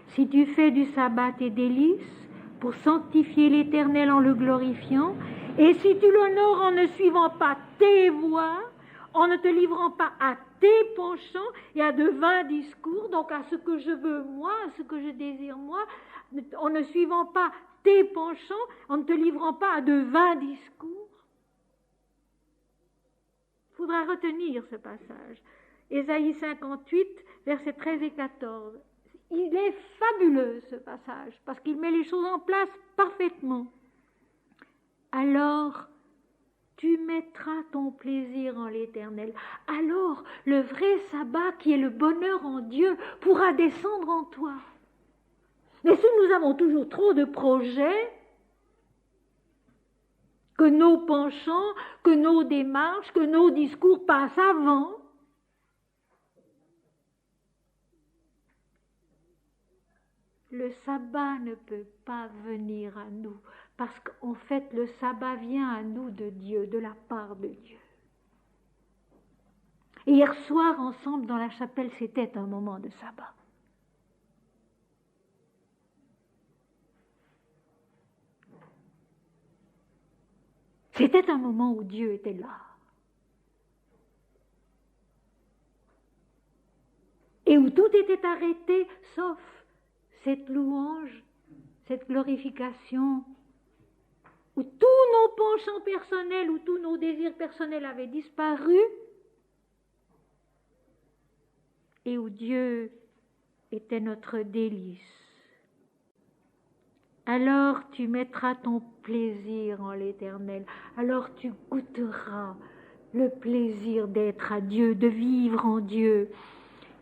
Si tu fais du sabbat tes délices pour sanctifier l'Éternel en le glorifiant, et si tu l'honores en ne suivant pas tes voies, en ne te livrant pas à tes penchants et à de vains discours, donc à ce que je veux moi, à ce que je désire moi, en ne suivant pas tes penchants, en ne te livrant pas à de vains discours. Il faudra retenir ce passage. Ésaïe 58, versets 13 et 14. Il est fabuleux ce passage, parce qu'il met les choses en place parfaitement. Alors, tu mettras ton plaisir en l'Éternel. Alors, le vrai sabbat, qui est le bonheur en Dieu, pourra descendre en toi. Mais si nous avons toujours trop de projets, que nos penchants, que nos démarches, que nos discours passent avant, le sabbat ne peut pas venir à nous, parce qu'en fait, le sabbat vient à nous de Dieu, de la part de Dieu. Et hier soir, ensemble, dans la chapelle, c'était un moment de sabbat. C'était un moment où Dieu était là. Et où tout était arrêté, sauf cette louange, cette glorification, où tous nos penchants personnels, où tous nos désirs personnels avaient disparu, et où Dieu était notre délice. Alors tu mettras ton plaisir en l'Éternel, alors tu goûteras le plaisir d'être à Dieu, de vivre en Dieu.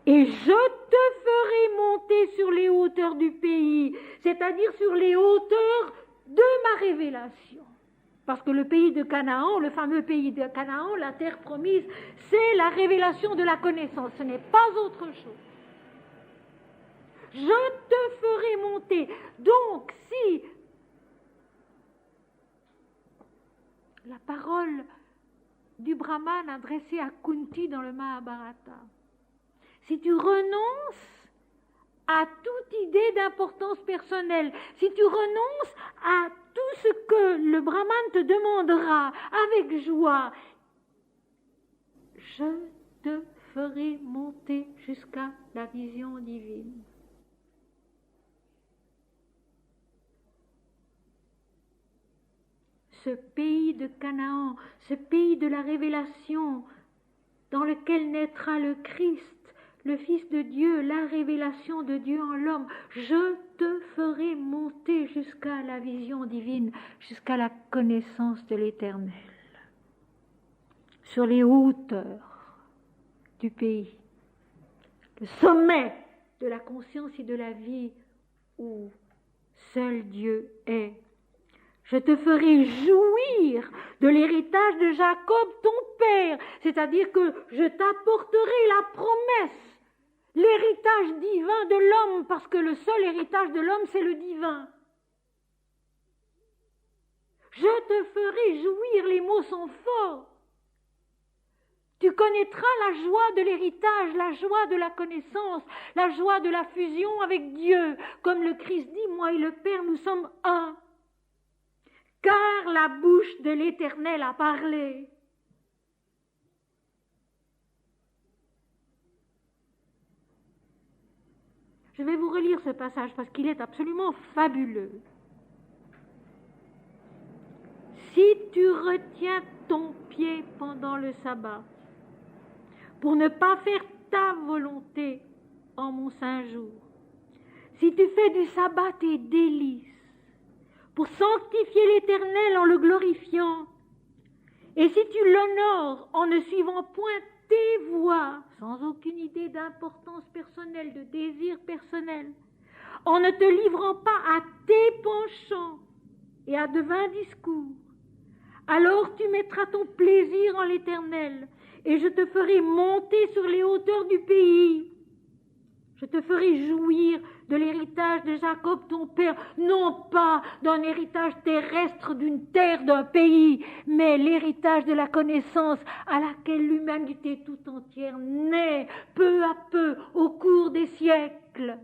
Et je te ferai monter sur les hauteurs du pays, c'est-à-dire sur les hauteurs de ma révélation. Parce que le pays de Canaan, le fameux pays de Canaan, la terre promise, c'est la révélation de la connaissance, ce n'est pas autre chose. Je te ferai monter. Donc, si la parole du Brahman adressée à Kunti dans le Mahabharata, si tu renonces à toute idée d'importance personnelle, si tu renonces à tout ce que le Brahman te demandera avec joie, je te ferai monter jusqu'à la vision divine. Ce pays de Canaan, ce pays de la révélation, dans lequel naîtra le Christ, le Fils de Dieu, la révélation de Dieu en l'homme, je te ferai monter jusqu'à la vision divine, jusqu'à la connaissance de l'Éternel, sur les hauteurs du pays, le sommet de la conscience et de la vie où seul Dieu est. Je te ferai jouir de l'héritage de Jacob, ton père, c'est-à-dire que je t'apporterai la promesse, l'héritage divin de l'homme, parce que le seul héritage de l'homme, c'est le divin. Je te ferai jouir, les mots sont forts. Tu connaîtras la joie de l'héritage, la joie de la connaissance, la joie de la fusion avec Dieu. Comme le Christ dit, moi et le Père, nous sommes un. Car la bouche de l'Éternel a parlé. Je vais vous relire ce passage parce qu'il est absolument fabuleux. Si tu retiens ton pied pendant le sabbat, pour ne pas faire ta volonté en mon saint jour, si tu fais du sabbat tes délices, pour sanctifier l'Éternel en le glorifiant, et si tu l'honores en ne suivant point tes voies, sans aucune idée d'importance personnelle, de désir personnel, en ne te livrant pas à tes penchants et à de vains discours, alors tu mettras ton plaisir en l'Éternel, et je te ferai monter sur les hauteurs du pays. Je te ferai jouir de l'héritage de Jacob ton père, non pas d'un héritage terrestre d'une terre, d'un pays, mais l'héritage de la connaissance à laquelle l'humanité tout entière naît peu à peu au cours des siècles.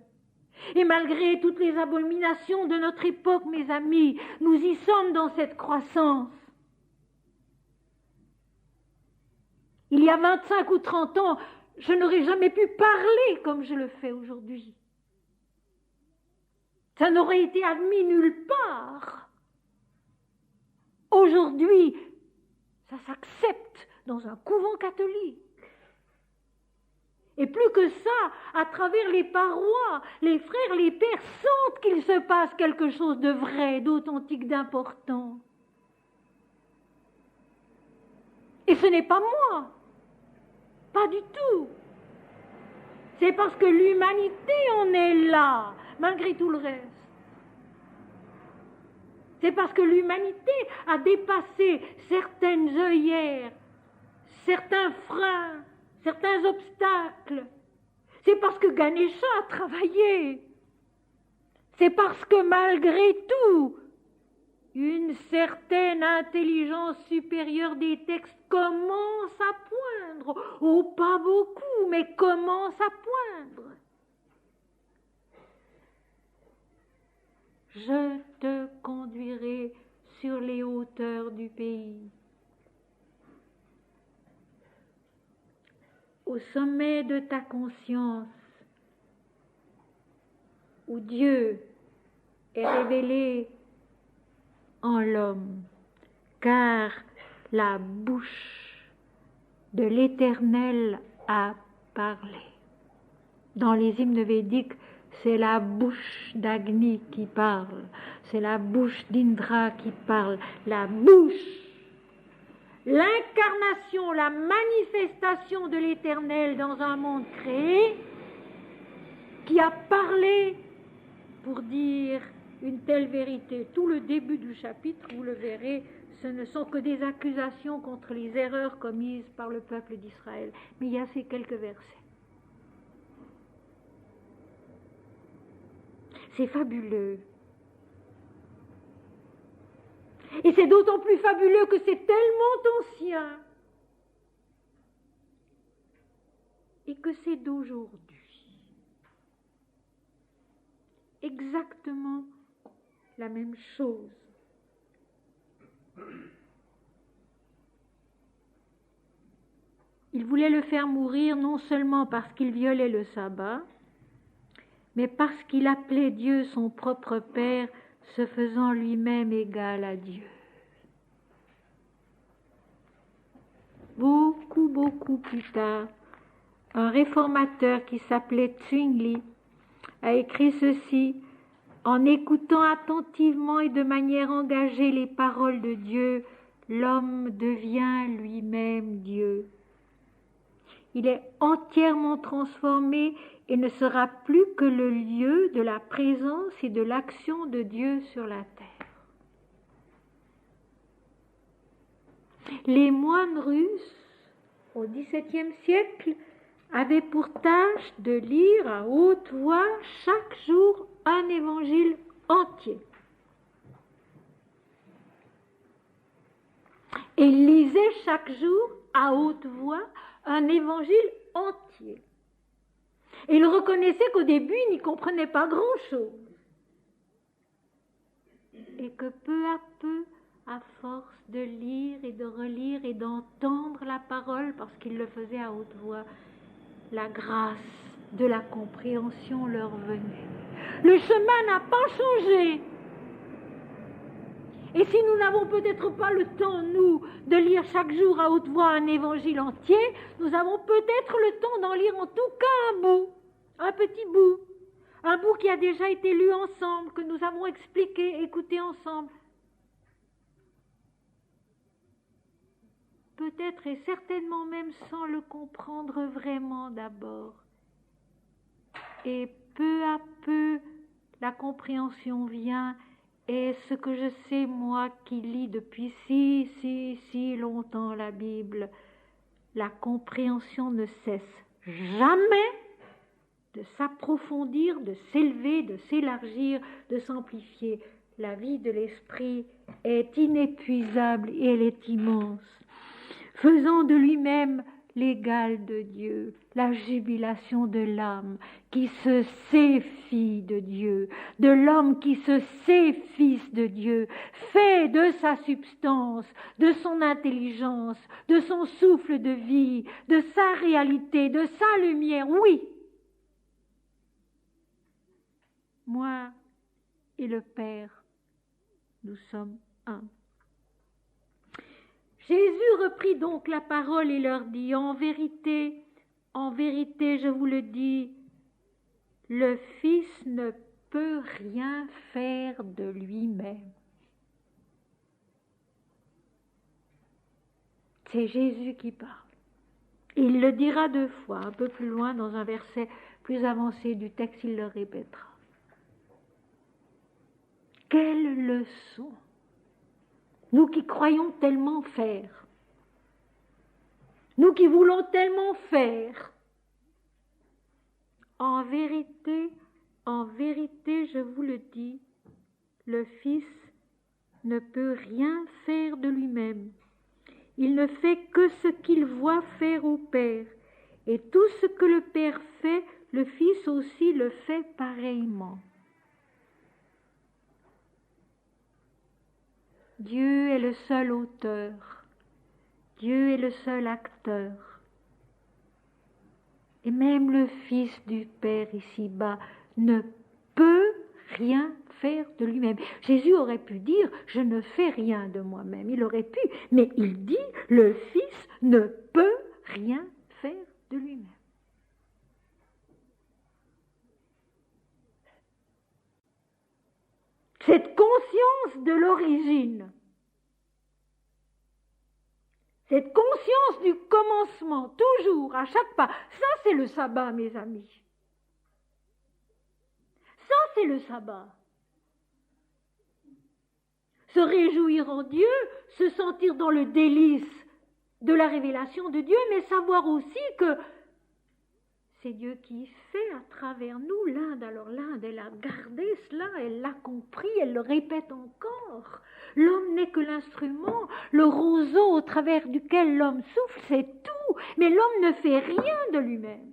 Et malgré toutes les abominations de notre époque, mes amis, nous y sommes dans cette croissance. Il y a 25 ou 30 ans, je n'aurais jamais pu parler comme je le fais aujourd'hui. Ça n'aurait été admis nulle part. Aujourd'hui, ça s'accepte dans un couvent catholique. Et plus que ça, à travers les parois, les frères, les pères sentent qu'il se passe quelque chose de vrai, d'authentique, d'important. Et ce n'est pas moi. Pas du tout. C'est parce que l'humanité en est là, malgré tout le reste. C'est parce que l'humanité a dépassé certaines œillères, certains freins, certains obstacles. C'est parce que Ganesha a travaillé. C'est parce que malgré tout, une certaine intelligence supérieure des textes commence à poindre. Oh, pas beaucoup, mais commence à poindre. Je te conduirai sur les hauteurs du pays. Au sommet de ta conscience, où Dieu est révélé en l'homme, car la bouche de l'Éternel a parlé. Dans les hymnes védiques, c'est la bouche d'Agni qui parle, c'est la bouche d'Indra qui parle, la bouche, l'incarnation, la manifestation de l'Éternel dans un monde créé, qui a parlé pour dire une telle vérité. Tout le début du chapitre, vous le verrez, ce ne sont que des accusations contre les erreurs commises par le peuple d'Israël. Mais il y a ces quelques versets. C'est fabuleux. Et c'est d'autant plus fabuleux que c'est tellement ancien et que c'est d'aujourd'hui. Exactement la même chose. Il voulait le faire mourir non seulement parce qu'il violait le sabbat, mais parce qu'il appelait Dieu son propre Père, se faisant lui-même égal à Dieu. Beaucoup plus tard, un réformateur qui s'appelait Zwingli a écrit ceci: en écoutant attentivement et de manière engagée les paroles de Dieu, l'homme devient lui-même Dieu. Il est entièrement transformé et ne sera plus que le lieu de la présence et de l'action de Dieu sur la terre. Les moines russes, au XVIIe siècle, avaient pour tâche de lire à haute voix chaque jour un évangile entier. Et ils lisaient chaque jour à haute voix un évangile entier. Et ils reconnaissaient qu'au début, ils n'y comprenaient pas grand-chose. Et que peu à peu, à force de lire et de relire et d'entendre la parole, parce qu'ils le faisaient à haute voix, la grâce de la compréhension leur venait. Le chemin n'a pas changé. Et si nous n'avons peut-être pas le temps, nous, de lire chaque jour à haute voix un évangile entier, nous avons peut-être le temps d'en lire en tout cas un bout, un petit bout, un bout qui a déjà été lu ensemble, que nous avons expliqué, écouté ensemble. Peut-être et certainement même sans le comprendre vraiment d'abord. Et peu à peu, la compréhension vient. Et ce que je sais, moi qui lis depuis si longtemps la Bible, la compréhension ne cesse jamais de s'approfondir, de s'élever, de s'élargir, de s'amplifier. La vie de l'esprit est inépuisable et elle est immense, faisant de lui-même l'égal de Dieu, la jubilation de l'âme qui se sait fille de Dieu, de l'homme qui se sait fils de Dieu, fait de sa substance, de son intelligence, de son souffle de vie, de sa réalité, de sa lumière, oui. Moi et le Père, nous sommes un. Jésus reprit donc la parole et leur dit, en vérité, je vous le dis, le Fils ne peut rien faire de lui-même. C'est Jésus qui parle. Il le dira 2 fois, un peu plus loin, dans un verset plus avancé du texte, il le répétera. Quelle leçon! Nous qui croyons tellement faire, nous qui voulons tellement faire, en vérité, je vous le dis, le Fils ne peut rien faire de lui-même. Il ne fait que ce qu'il voit faire au Père. Et tout ce que le Père fait, le Fils aussi le fait pareillement. Dieu est le seul auteur. Dieu est le seul acteur. Et même le Fils du Père ici-bas ne peut rien faire de lui-même. Jésus aurait pu dire « je ne fais rien de moi-même ». Il aurait pu, mais il dit « le Fils ne peut rien faire de lui-même ». Cette conscience de l'origine, cette conscience du commencement, toujours, à chaque pas, ça c'est le sabbat, mes amis. Ça c'est le sabbat. Se réjouir en Dieu, se sentir dans le délice de la révélation de Dieu, mais savoir aussi que c'est Dieu qui fait à travers nous. L'Inde, elle a gardé cela, elle l'a compris, elle le répète encore. L'homme n'est que l'instrument, le roseau au travers duquel l'homme souffle, c'est tout. Mais l'homme ne fait rien de lui-même.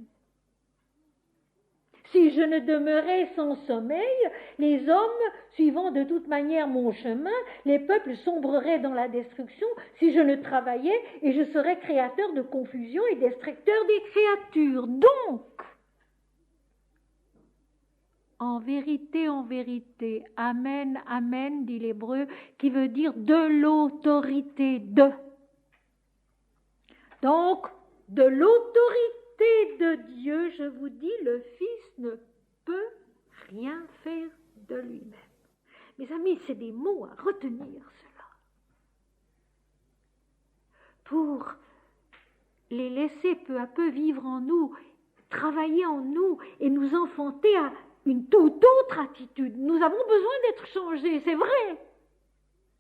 Si je ne demeurais sans sommeil, les hommes, suivant de toute manière mon chemin, les peuples sombreraient dans la destruction si je ne travaillais, et je serais créateur de confusion et destructeur des créatures. Donc, en vérité, amen, amen, dit l'hébreu, qui veut dire de l'autorité de. Donc, de l'autorité de Dieu, je vous dis, le Fils ne peut rien faire de lui-même. Mes amis, c'est des mots à retenir, cela. Pour les laisser peu à peu vivre en nous, travailler en nous et nous enfanter à une toute autre attitude. Nous avons besoin d'être changés, c'est vrai.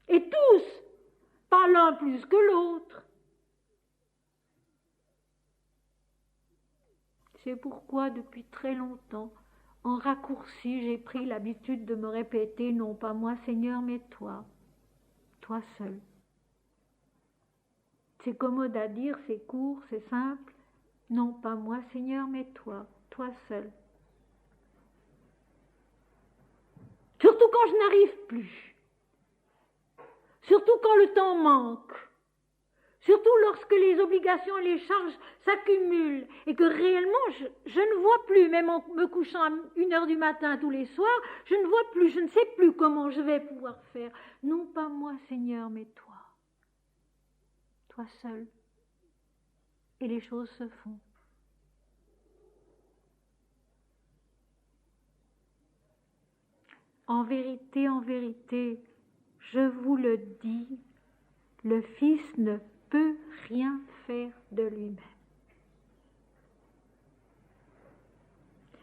Et tous, pas l'un plus que l'autre. C'est pourquoi, depuis très longtemps, en raccourci, j'ai pris l'habitude de me répéter, non pas moi, Seigneur, mais toi seul. C'est commode à dire, c'est court, c'est simple. Non pas moi, Seigneur, mais toi seul. Surtout quand je n'arrive plus. Surtout quand le temps manque. Surtout lorsque les obligations et les charges s'accumulent et que réellement je ne vois plus, même en me couchant à 1h du matin tous les soirs, je ne vois plus, je ne sais plus comment je vais pouvoir faire. Non pas moi, Seigneur, mais toi seul. Et les choses se font. En vérité, je vous le dis, le Fils ne peut rien faire de lui-même.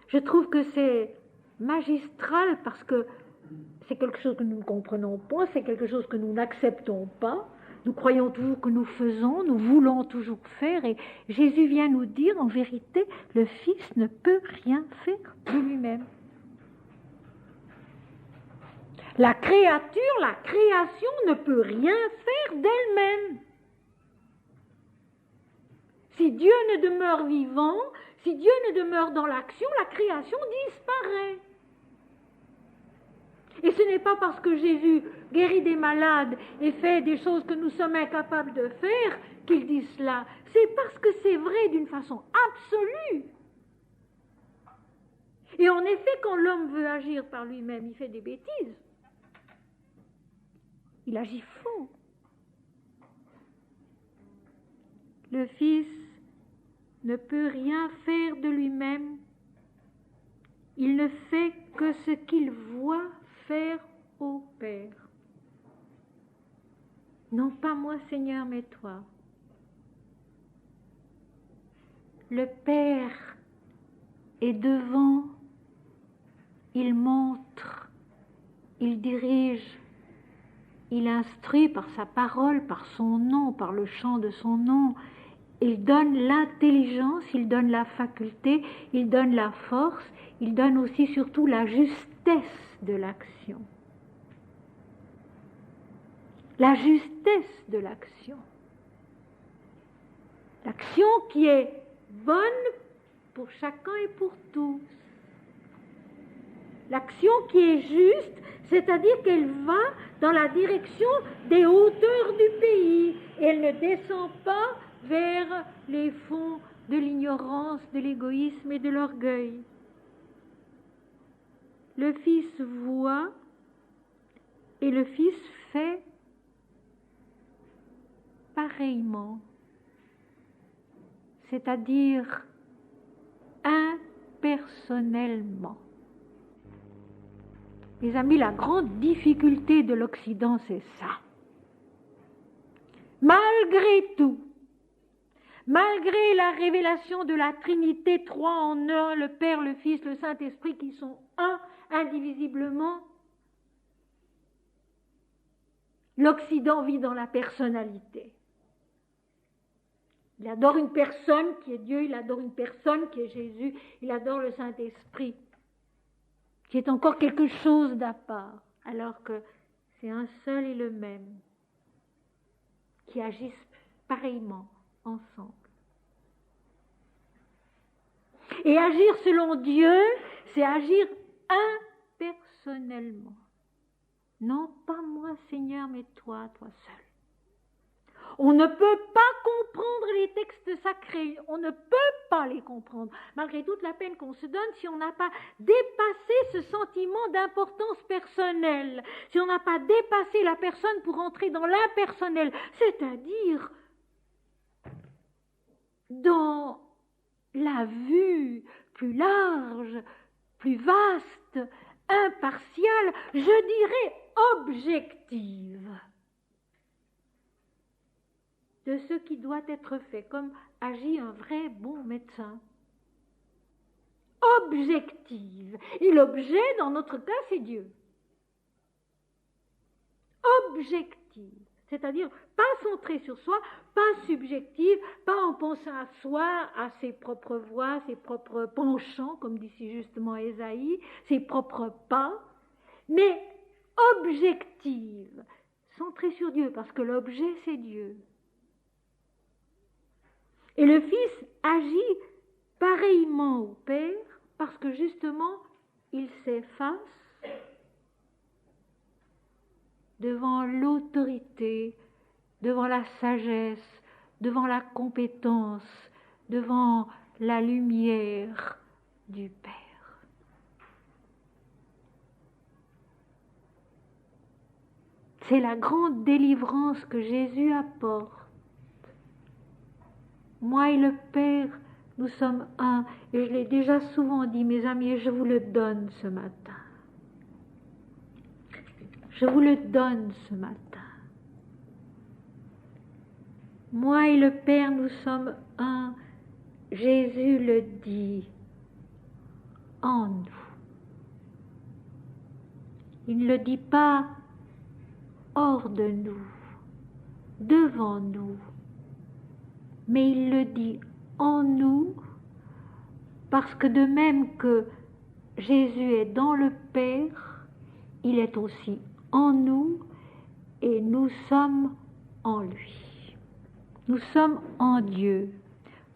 Je trouve que c'est magistral parce que c'est quelque chose que nous ne comprenons pas, c'est quelque chose que nous n'acceptons pas. Nous croyons toujours que nous faisons, nous voulons toujours faire, et Jésus vient nous dire, en vérité, le Fils ne peut rien faire de lui-même. La création ne peut rien faire d'elle-même. Si Dieu ne demeure vivant, si Dieu ne demeure dans l'action, la création disparaît. Et ce n'est pas parce que Jésus guérit des malades et fait des choses que nous sommes incapables de faire qu'il dit cela. C'est parce que c'est vrai d'une façon absolue. Et en effet, quand l'homme veut agir par lui-même, il fait des bêtises. Il agit faux. Le Fils ne peut rien faire de lui-même. Il ne fait que ce qu'il voit faire au Père. Non pas moi, Seigneur, mais toi. Le Père est devant, il montre, il dirige, il instruit par sa parole, par son nom, par le chant de son nom. Il donne l'intelligence, il donne la faculté, il donne la force, il donne aussi surtout la justesse de l'action. La justesse de l'action. L'action qui est bonne pour chacun et pour tous. L'action qui est juste, c'est-à-dire qu'elle va dans la direction des hauteurs du pays et elle ne descend pas vers les fonds de l'ignorance, de l'égoïsme et de l'orgueil. Le Fils voit et le Fils fait pareillement, c'est-à-dire impersonnellement. Mes amis, la grande difficulté de l'Occident, c'est ça. Malgré tout, malgré la révélation de la Trinité, trois en un, le Père, le Fils, le Saint-Esprit, qui sont un indivisiblement, l'Occident vit dans la personnalité. Il adore une personne qui est Dieu, il adore une personne qui est Jésus, il adore le Saint-Esprit, qui est encore quelque chose d'à part, alors que c'est un seul et le même, qui agissent pareillement ensemble. Et agir selon Dieu, c'est agir impersonnellement. Non pas moi, Seigneur, mais toi seul. On ne peut pas comprendre les textes sacrés, on ne peut pas les comprendre, malgré toute la peine qu'on se donne, si on n'a pas dépassé ce sentiment d'importance personnelle, si on n'a pas dépassé la personne pour entrer dans l'impersonnel, c'est-à-dire dans la vue plus large, plus vaste, impartiale, je dirais objective, de ce qui doit être fait, comme agit un vrai bon médecin. Objective. Et l'objet, dans notre cas, c'est Dieu. Objective. C'est-à-dire pas centrée sur soi, pas subjective, pas en pensant à soi, à ses propres voies, ses propres penchants, comme dit si justement Ésaïe, ses propres pas, mais objective, centrée sur Dieu, parce que l'objet, c'est Dieu. Et le Fils agit pareillement au Père parce que justement, il s'efface devant l'autorité, devant la sagesse, devant la compétence, devant la lumière du Père. C'est la grande délivrance que Jésus apporte. Moi et le Père, nous sommes un, et je l'ai déjà souvent dit, mes amis, et je vous le donne ce matin. Je vous le donne ce matin. Moi et le Père, nous sommes un, Jésus le dit en nous. Il ne le dit pas hors de nous, devant nous, mais il le dit en nous, parce que de même que Jésus est dans le Père, il est aussi en nous et nous sommes en lui. Nous sommes en Dieu.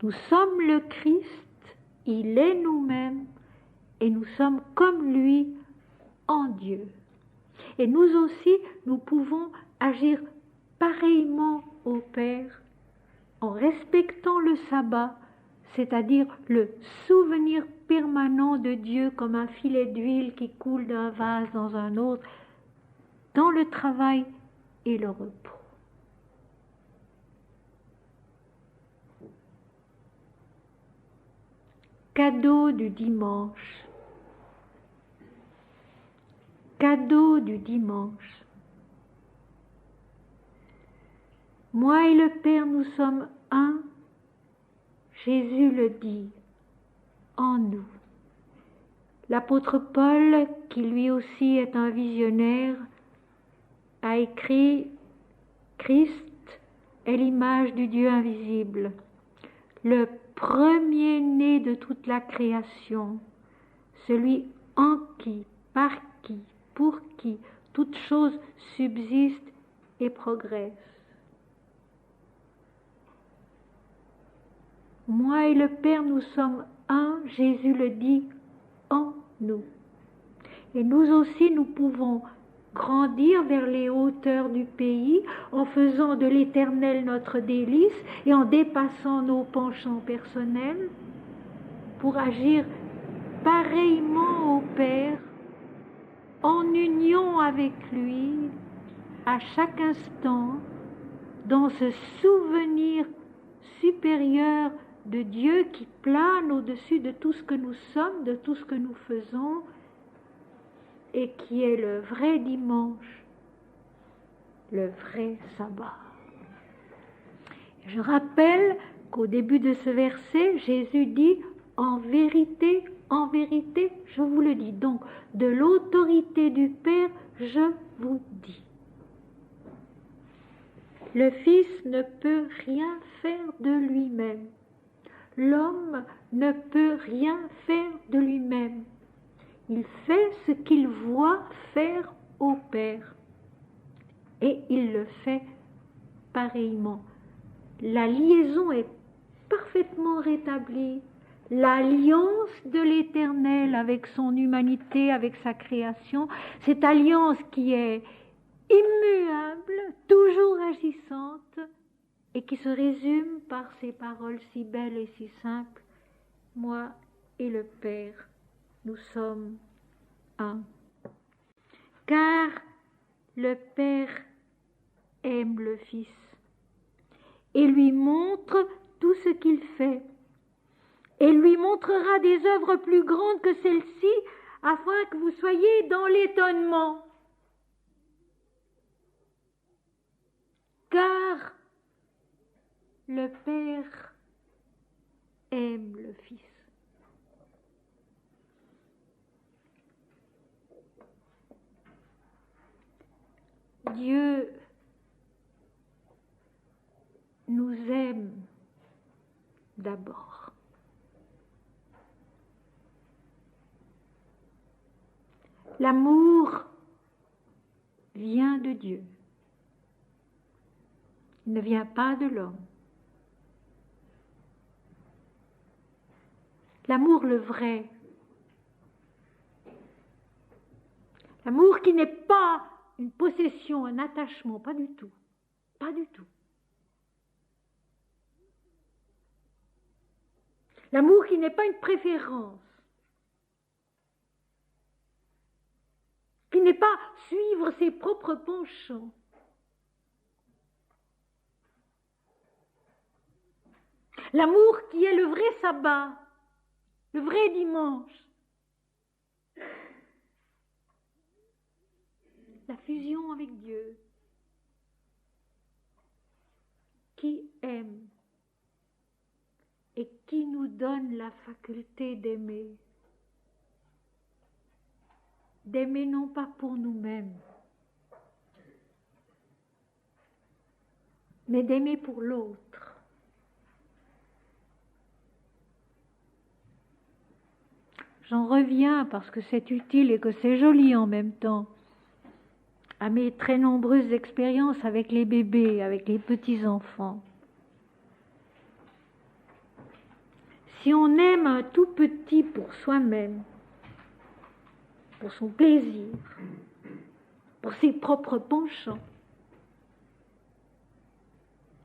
Nous sommes le Christ, il est nous-mêmes et nous sommes comme lui en Dieu. Et nous aussi, nous pouvons agir pareillement au Père en respectant le sabbat, c'est-à-dire le souvenir permanent de Dieu comme un filet d'huile qui coule d'un vase dans un autre, dans le travail et le repos. Cadeau du dimanche. Cadeau du dimanche. Moi et le Père, nous sommes un. Jésus le dit en nous. L'apôtre Paul, qui lui aussi est un visionnaire, a écrit « Christ est l'image du Dieu invisible, le premier-né de toute la création, celui en qui, par qui, pour qui toute chose subsiste et progresse. » Moi et le Père, nous sommes un, Jésus le dit, en nous. Et nous aussi, nous pouvons grandir vers les hauteurs du pays en faisant de l'Éternel notre délice et en dépassant nos penchants personnels pour agir pareillement au Père, en union avec lui, à chaque instant, dans ce souvenir supérieur de Dieu qui plane au-dessus de tout ce que nous sommes, de tout ce que nous faisons, et qui est le vrai dimanche, le vrai sabbat. Je rappelle qu'au début de ce verset, Jésus dit « en vérité, je vous le dis ». Donc, de l'autorité du Père, je vous dis. Le Fils ne peut rien faire de lui-même. L'homme ne peut rien faire de lui-même. Il fait ce qu'il voit faire au Père. Et il le fait pareillement. La liaison est parfaitement rétablie. L'alliance de l'Éternel avec son humanité, avec sa création, cette alliance qui est immuable, toujours agissante, et qui se résume par ces paroles si belles et si simples. Moi et le Père, nous sommes un. Car le Père aime le Fils et lui montre tout ce qu'il fait, et lui montrera des œuvres plus grandes que celles-ci, afin que vous soyez dans l'étonnement. Car le Père aime le Fils. Dieu nous aime d'abord. L'amour vient de Dieu. Il ne vient pas de l'homme. L'amour le vrai. L'amour qui n'est pas une possession, un attachement, pas du tout. Pas du tout. L'amour qui n'est pas une préférence. Qui n'est pas suivre ses propres penchants. L'amour qui est le vrai sabbat, le vrai dimanche. La fusion avec Dieu. Qui aime et qui nous donne la faculté d'aimer. D'aimer non pas pour nous-mêmes, mais d'aimer pour l'autre. J'en reviens, parce que c'est utile et que c'est joli en même temps, à mes très nombreuses expériences avec les bébés, avec les petits-enfants. Si on aime un tout petit pour soi-même, pour son plaisir, pour ses propres penchants,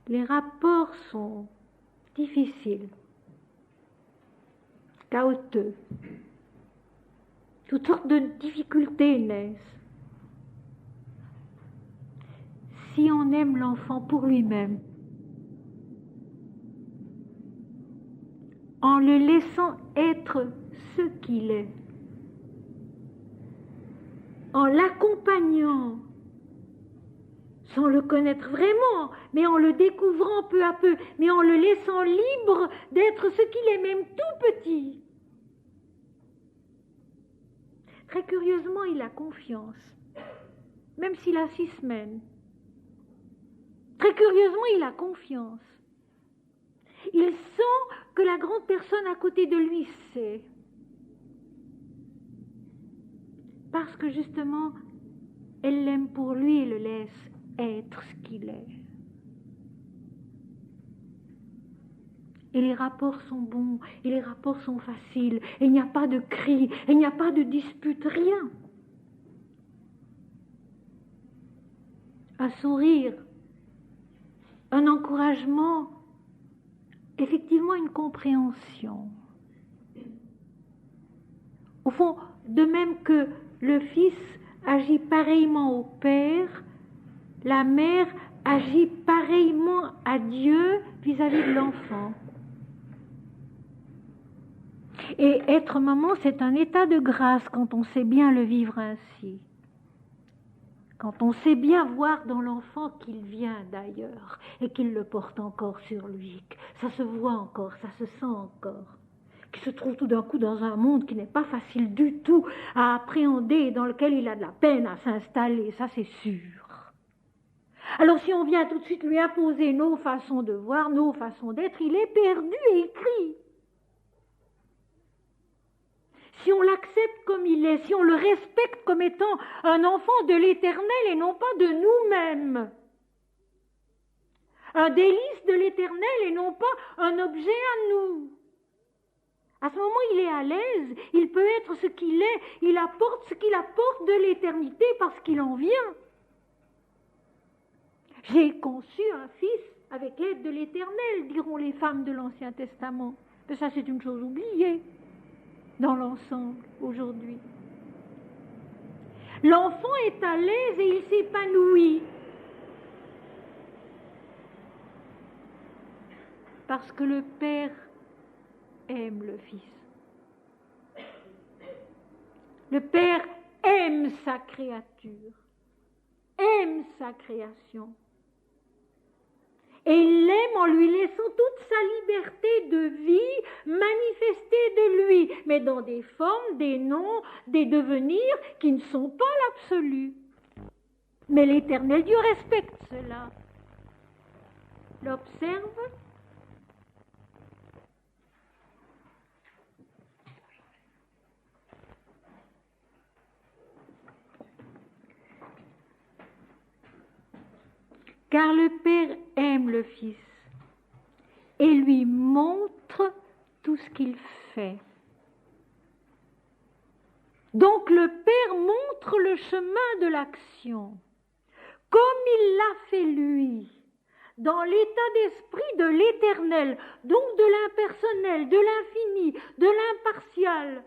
les rapports sont difficiles, chaotiques. Toutes sortes de difficultés naissent. Si on aime l'enfant pour lui-même, en le laissant être ce qu'il est, en l'accompagnant, sans le connaître vraiment, mais en le découvrant peu à peu, mais en le laissant libre d'être ce qu'il est, même tout petit. Très curieusement, il a confiance, même s'il a 6 semaines. Très curieusement, il a confiance. Il sent que la grande personne à côté de lui sait. Parce que justement, elle l'aime pour lui et le laisse être ce qu'il est. Et les rapports sont bons, et les rapports sont faciles, et il n'y a pas de cris, et il n'y a pas de dispute, rien. un sourire, un encouragement, effectivement une compréhension. Au fond, de même que le Fils agit pareillement au Père, la mère agit pareillement à Dieu vis-à-vis de l'enfant. Et être maman, c'est un état de grâce quand on sait bien le vivre ainsi. Quand on sait bien voir dans l'enfant qu'il vient d'ailleurs et qu'il le porte encore sur lui, ça se voit encore, ça se sent encore, qu'il se trouve tout d'un coup dans un monde qui n'est pas facile du tout à appréhender et dans lequel il a de la peine à s'installer, ça c'est sûr. Alors si on vient tout de suite lui imposer nos façons de voir, nos façons d'être, il est perdu et il crie. Si on l'accepte comme il est, si on le respecte comme étant un enfant de l'Éternel et non pas de nous-mêmes, un délice de l'Éternel et non pas un objet à nous, à ce moment il est à l'aise, il peut être ce qu'il est, il apporte ce qu'il apporte de l'éternité parce qu'il en vient. J'ai conçu un fils avec l'aide de l'Éternel, diront les femmes de l'Ancien Testament. Mais ça c'est une chose oubliée dans l'ensemble aujourd'hui. L'enfant est à l'aise et il s'épanouit parce que le Père aime le Fils. Le Père aime sa créature, aime sa création. Et il l'aime en lui laissant toute sa liberté de vie manifestée de lui, mais dans des formes, des noms, des devenirs qui ne sont pas l'absolu. Mais l'Éternel Dieu respecte cela, l'observe, car le Père aime le Fils et lui montre tout ce qu'il fait. Donc le Père montre le chemin de l'action, comme il l'a fait lui, dans l'état d'esprit de l'Éternel, donc de l'impersonnel, de l'infini, de l'impartial.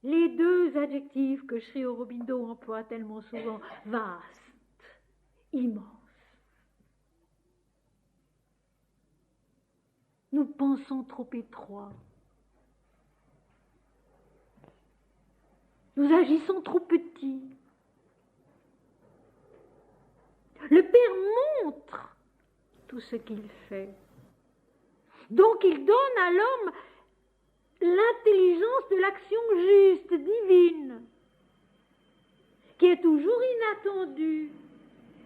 Les deux adjectifs que Sri Aurobindo emploie tellement souvent, vaste, immense. Nous pensons trop étroit. Nous agissons trop petit. Le Père montre tout ce qu'il fait. Donc il donne à l'homme l'intelligence de l'action juste, divine, qui est toujours inattendue,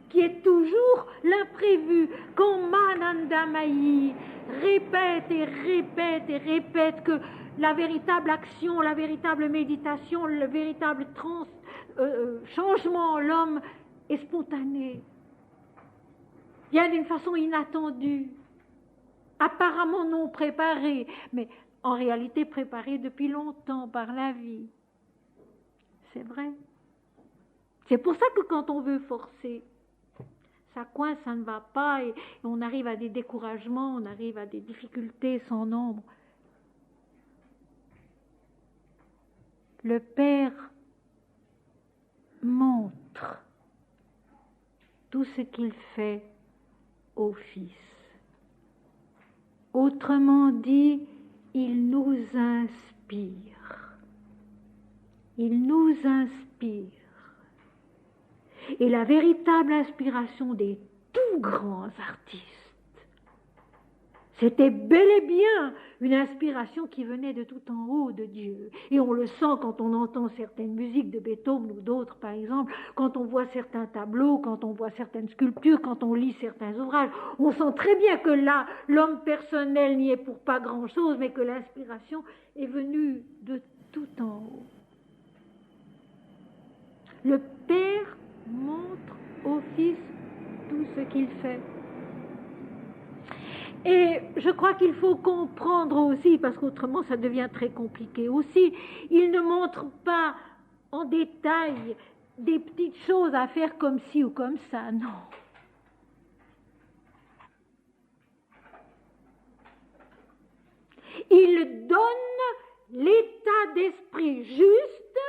qui est toujours l'imprévu, quand Mananda Mayi répète et répète et répète que la véritable action, la véritable méditation, le véritable changement en l'homme est spontané, vient d'une façon inattendue, apparemment non préparée, mais en réalité préparée depuis longtemps par la vie. C'est vrai. C'est pour ça que quand on veut forcer, ça coince, ça ne va pas, et on arrive à des découragements, on arrive à des difficultés sans nombre. Le Père montre tout ce qu'il fait au Fils. Autrement dit, il nous inspire. Il nous inspire. Et la véritable inspiration des tout grands artistes, c'était bel et bien une inspiration qui venait de tout en haut de Dieu. Et on le sent quand on entend certaines musiques de Beethoven ou d'autres, par exemple, quand on voit certains tableaux, quand on voit certaines sculptures, quand on lit certains ouvrages. On sent très bien que là, l'homme personnel n'y est pour pas grand-chose, mais que l'inspiration est venue de tout en haut. Le Père montre au Fils tout ce qu'il fait. Et je crois qu'il faut comprendre aussi, parce qu'autrement ça devient très compliqué aussi, il ne montre pas en détail des petites choses à faire comme ci ou comme ça, non. Il donne l'état d'esprit juste,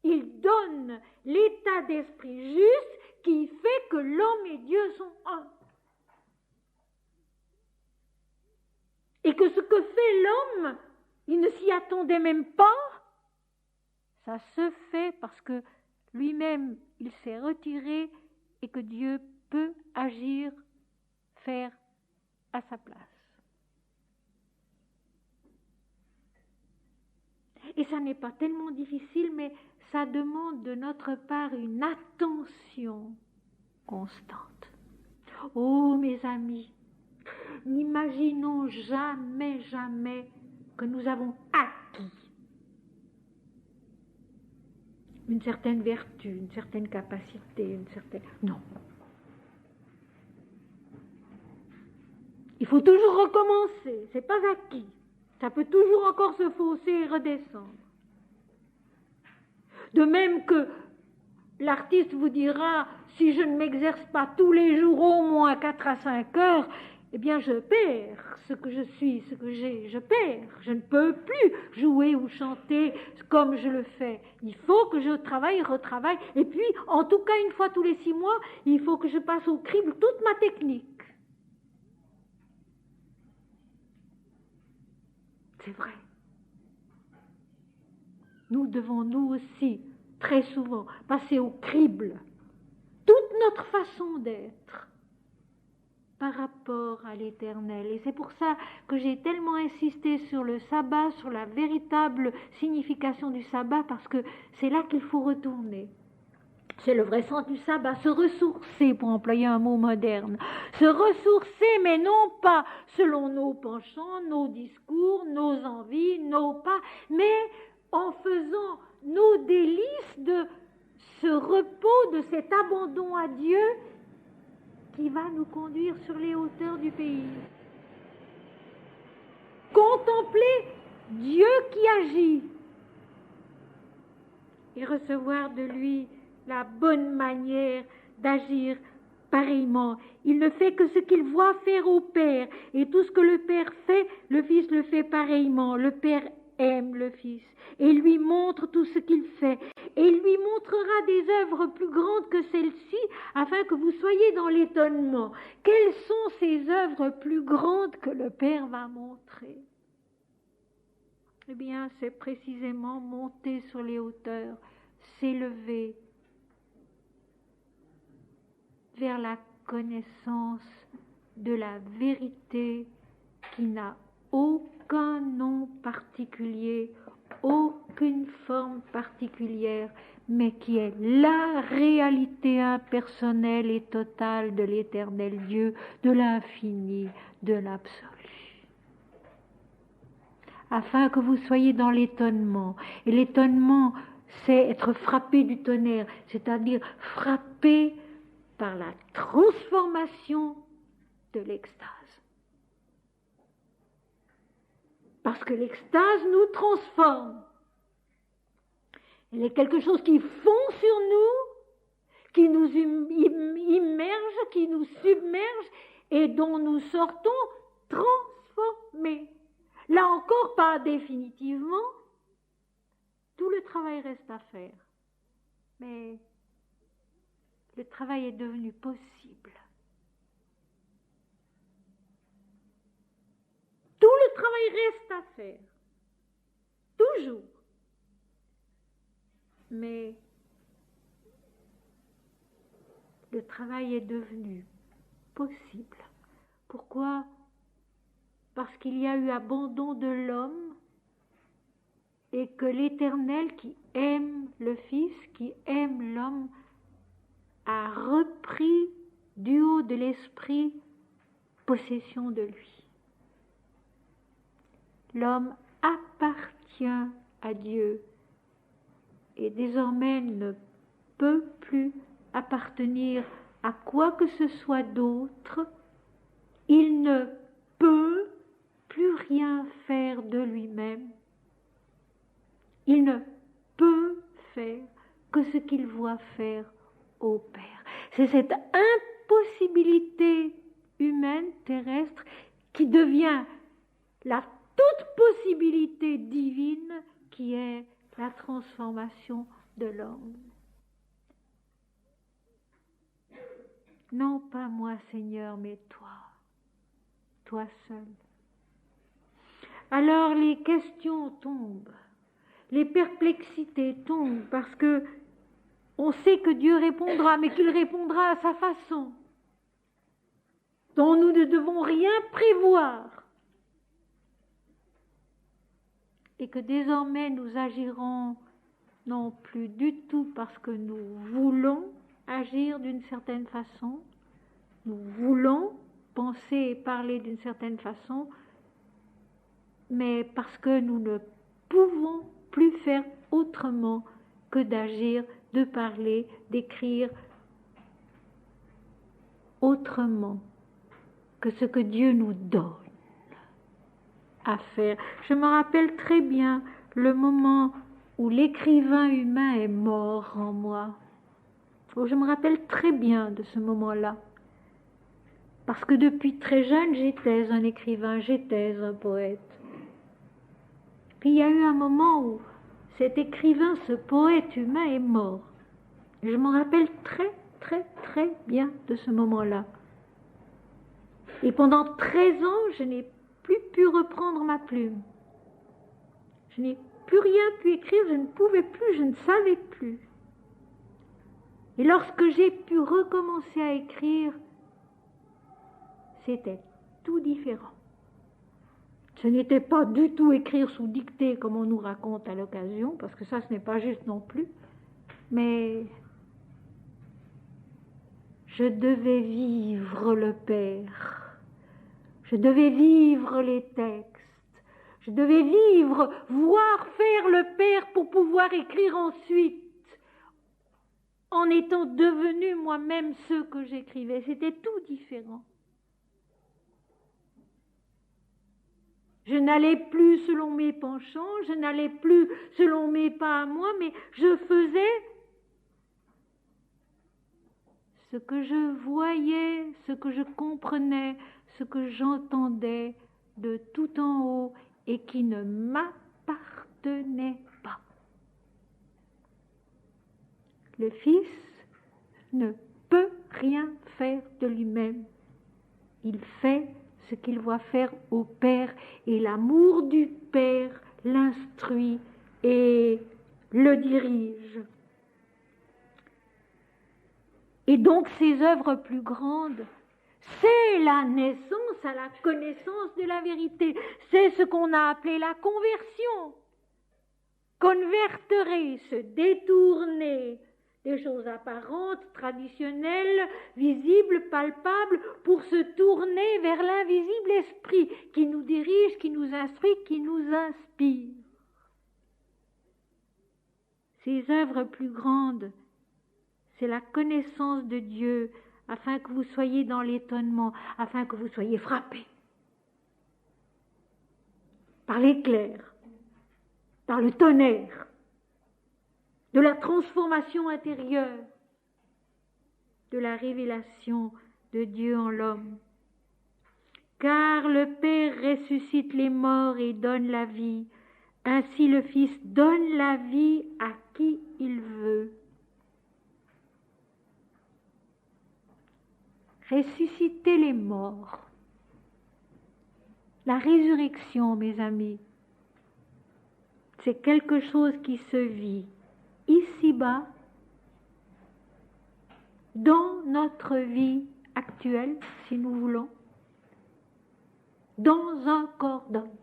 il donne l'état d'esprit juste qui fait que l'homme et Dieu sont un. Et que ce que fait l'homme, il ne s'y attendait même pas, ça se fait parce que lui-même, il s'est retiré et que Dieu peut agir, faire à sa place. Et ça n'est pas tellement difficile, mais ça demande de notre part une attention constante. Oh, mes amis, n'imaginons jamais, jamais que nous avons acquis une certaine vertu, une certaine capacité, une certaine... Non. Il faut toujours recommencer, c'est pas acquis. Ça peut toujours encore se fausser et redescendre. De même que l'artiste vous dira, si je ne m'exerce pas tous les jours au moins 4 à 5 heures, eh bien je perds ce que je suis, ce que j'ai, je perds. Je ne peux plus jouer ou chanter comme je le fais. Il faut que je travaille, retravaille. Et puis, en tout cas, une fois tous les 6 mois, il faut que je passe au crible toute ma technique. C'est vrai. Nous devons, nous aussi, très souvent, passer au crible toute notre façon d'être par rapport à l'Éternel. Et c'est pour ça que j'ai tellement insisté sur le sabbat, sur la véritable signification du sabbat, parce que c'est là qu'il faut retourner. C'est le vrai sens du sabbat, se ressourcer, pour employer un mot moderne. Se ressourcer, mais non pas selon nos penchants, nos discours, nos envies, nos pas, mais en faisant nos délices de ce repos, de cet abandon à Dieu qui va nous conduire sur les hauteurs du pays. Contempler Dieu qui agit et recevoir de lui la bonne manière d'agir pareillement. Il ne fait que ce qu'il voit faire au Père, et tout ce que le Père fait, le Fils le fait pareillement. Le Père aime le Fils et lui montre tout ce qu'il fait, et il lui montrera des œuvres plus grandes que celles-ci, afin que vous soyez dans l'étonnement. Quelles sont ces œuvres plus grandes que le Père va montrer? Eh bien, c'est précisément monter sur les hauteurs, s'élever vers la connaissance de la vérité qui n'a aucun nom particulier, aucune forme particulière, mais qui est la réalité impersonnelle et totale de l'éternel Dieu, de l'infini, de l'absolu. Afin que vous soyez dans l'étonnement. Et l'étonnement, c'est être frappé du tonnerre, c'est-à-dire frappé par la transformation de l'extase. Parce que l'extase nous transforme. Elle est quelque chose qui fond sur nous, qui nous immerge, qui nous submerge et dont nous sortons transformés. Là encore, pas définitivement. Tout le travail reste à faire. Mais le travail est devenu possible. Tout le travail reste à faire. Toujours. Mais le travail est devenu possible. Pourquoi ? Parce qu'il y a eu abandon de l'homme et que l'Éternel qui aime le Fils, qui aime l'homme, a repris du haut de l'esprit possession de lui. L'homme appartient à Dieu et désormais ne peut plus appartenir à quoi que ce soit d'autre. Il ne peut plus rien faire de lui-même. Il ne peut faire que ce qu'il voit faire au Père. C'est cette impossibilité humaine, terrestre, qui devient la toute possibilité divine qui est la transformation de l'homme. Non pas moi, Seigneur, mais toi seul. Alors les questions tombent, les perplexités tombent, parce que on sait que Dieu répondra, mais qu'il répondra à sa façon, dont nous ne devons rien prévoir. Et que désormais nous agirons non plus du tout parce que nous voulons agir d'une certaine façon, nous voulons penser et parler d'une certaine façon, mais parce que nous ne pouvons plus faire autrement que d'agir, de parler, d'écrire autrement que ce que Dieu nous donne à faire. Je me rappelle très bien le moment où l'écrivain humain est mort en moi. Je me rappelle très bien de ce moment-là. Parce que depuis très jeune, j'étais un écrivain, j'étais un poète. Puis il y a eu un moment où cet écrivain, ce poète humain est mort. Je me rappelle très bien de ce moment-là. Et pendant 13 ans, je n'ai plus pu reprendre ma plume. Je n'ai plus rien pu écrire, je ne pouvais plus, je ne savais plus. Et lorsque j'ai pu recommencer à écrire, c'était tout différent. Ce n'était pas du tout écrire sous dictée comme on nous raconte à l'occasion, parce que ça, ce n'est pas juste non plus, mais je devais vivre le Père, je devais vivre les textes, je devais vivre, voir faire le Père pour pouvoir écrire ensuite, en étant devenu moi-même ce que j'écrivais. C'était tout différent. Je n'allais plus selon mes penchants, je n'allais plus selon mes pas à moi, mais je faisais ce que je voyais, ce que je comprenais, ce que j'entendais de tout en haut et qui ne m'appartenait pas. Le Fils ne peut rien faire de lui-même. Il fait ce qu'il voit faire au Père, et l'amour du Père l'instruit et le dirige. Et donc ces œuvres plus grandes, c'est la naissance à la connaissance de la vérité. C'est ce qu'on a appelé la conversion. Convertere, se détourner des choses apparentes, traditionnelles, visibles, palpables, pour se tourner vers l'invisible esprit qui nous dirige, qui nous instruit, qui nous inspire. Ces œuvres plus grandes, c'est la connaissance de Dieu, afin que vous soyez dans l'étonnement, afin que vous soyez frappés par l'éclair, par le tonnerre, de la transformation intérieure, de la révélation de Dieu en l'homme. Car le Père ressuscite les morts et donne la vie. Ainsi le Fils donne la vie à qui il veut. Ressusciter les morts. La résurrection, mes amis, c'est quelque chose qui se vit ici-bas, dans notre vie actuelle, si nous voulons, dans un corps d'homme.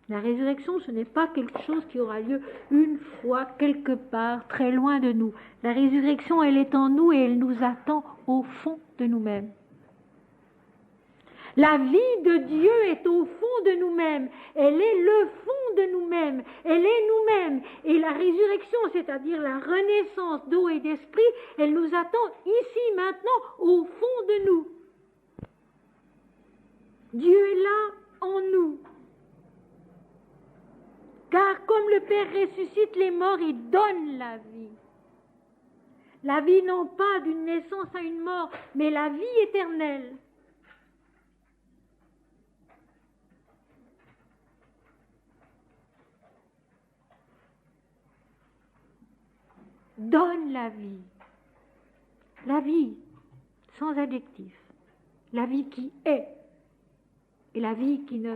La résurrection, ce n'est pas quelque chose qui aura lieu une fois, quelque part, très loin de nous. La résurrection, elle est en nous et elle nous attend au fond de nous-mêmes. La vie de Dieu est au fond de nous-mêmes. Elle est le fond de nous-mêmes. Elle est nous-mêmes. Et la résurrection, c'est-à-dire la renaissance d'eau et d'esprit, elle nous attend ici, maintenant, au fond de nous. Dieu est là en nous. Car comme le Père ressuscite les morts, il donne la vie. La vie non pas d'une naissance à une mort, mais la vie éternelle. Donne la vie sans adjectif, la vie qui est, et la vie qui ne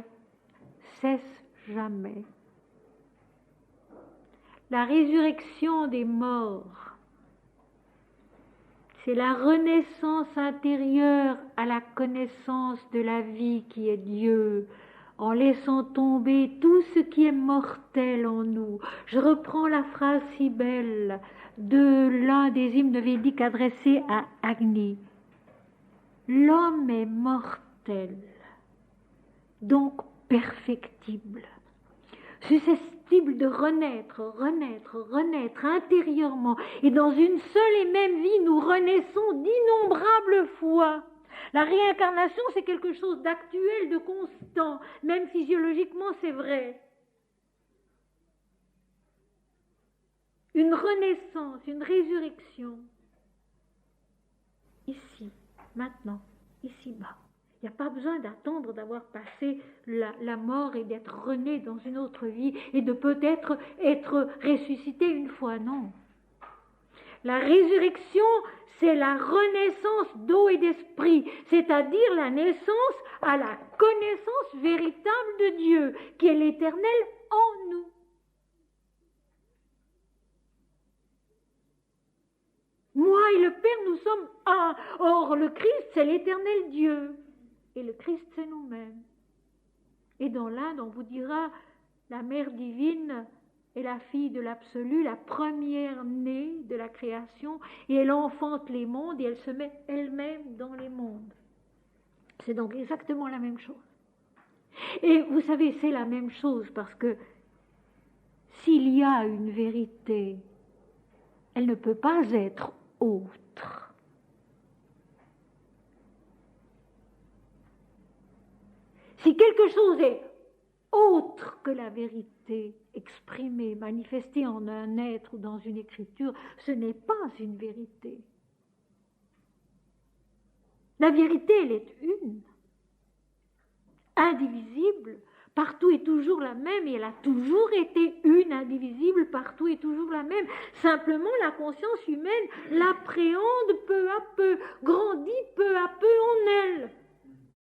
cesse jamais. La résurrection des morts, c'est la renaissance intérieure à la connaissance de la vie qui est Dieu, en laissant tomber tout ce qui est mortel en nous. Je reprends la phrase si belle de l'un des hymnes védiques adressés à Agni. L'homme est mortel, donc perfectible, susceptible de renaître intérieurement. Et dans une seule et même vie, nous renaissons d'innombrables fois. La réincarnation, c'est quelque chose d'actuel, de constant, même physiologiquement, c'est vrai. Une renaissance, une résurrection, ici, maintenant, ici-bas. Il n'y a pas besoin d'attendre d'avoir passé la mort et d'être rené dans une autre vie et de peut-être être ressuscité une fois, non. La résurrection, c'est la renaissance d'eau et d'esprit, c'est-à-dire la naissance à la connaissance véritable de Dieu, qui est l'Éternel en nous. Moi et le Père, nous sommes un. Or, le Christ, c'est l'Éternel Dieu. Et le Christ, c'est nous-mêmes. Et dans l'Inde, on vous dira, la Mère divine est la fille de l'absolu, la première née de la création, et elle enfante les mondes et elle se met elle-même dans les mondes. C'est donc exactement la même chose. Et vous savez, c'est la même chose parce que s'il y a une vérité, elle ne peut pas être autre. Si quelque chose est autre que la vérité exprimée, manifestée en un être ou dans une écriture, ce n'est pas une vérité. La vérité, elle est une, indivisible, partout et toujours la même, et elle a toujours été une, indivisible, partout et toujours la même. Simplement, la conscience humaine l'appréhende peu à peu, grandit peu à peu en elle.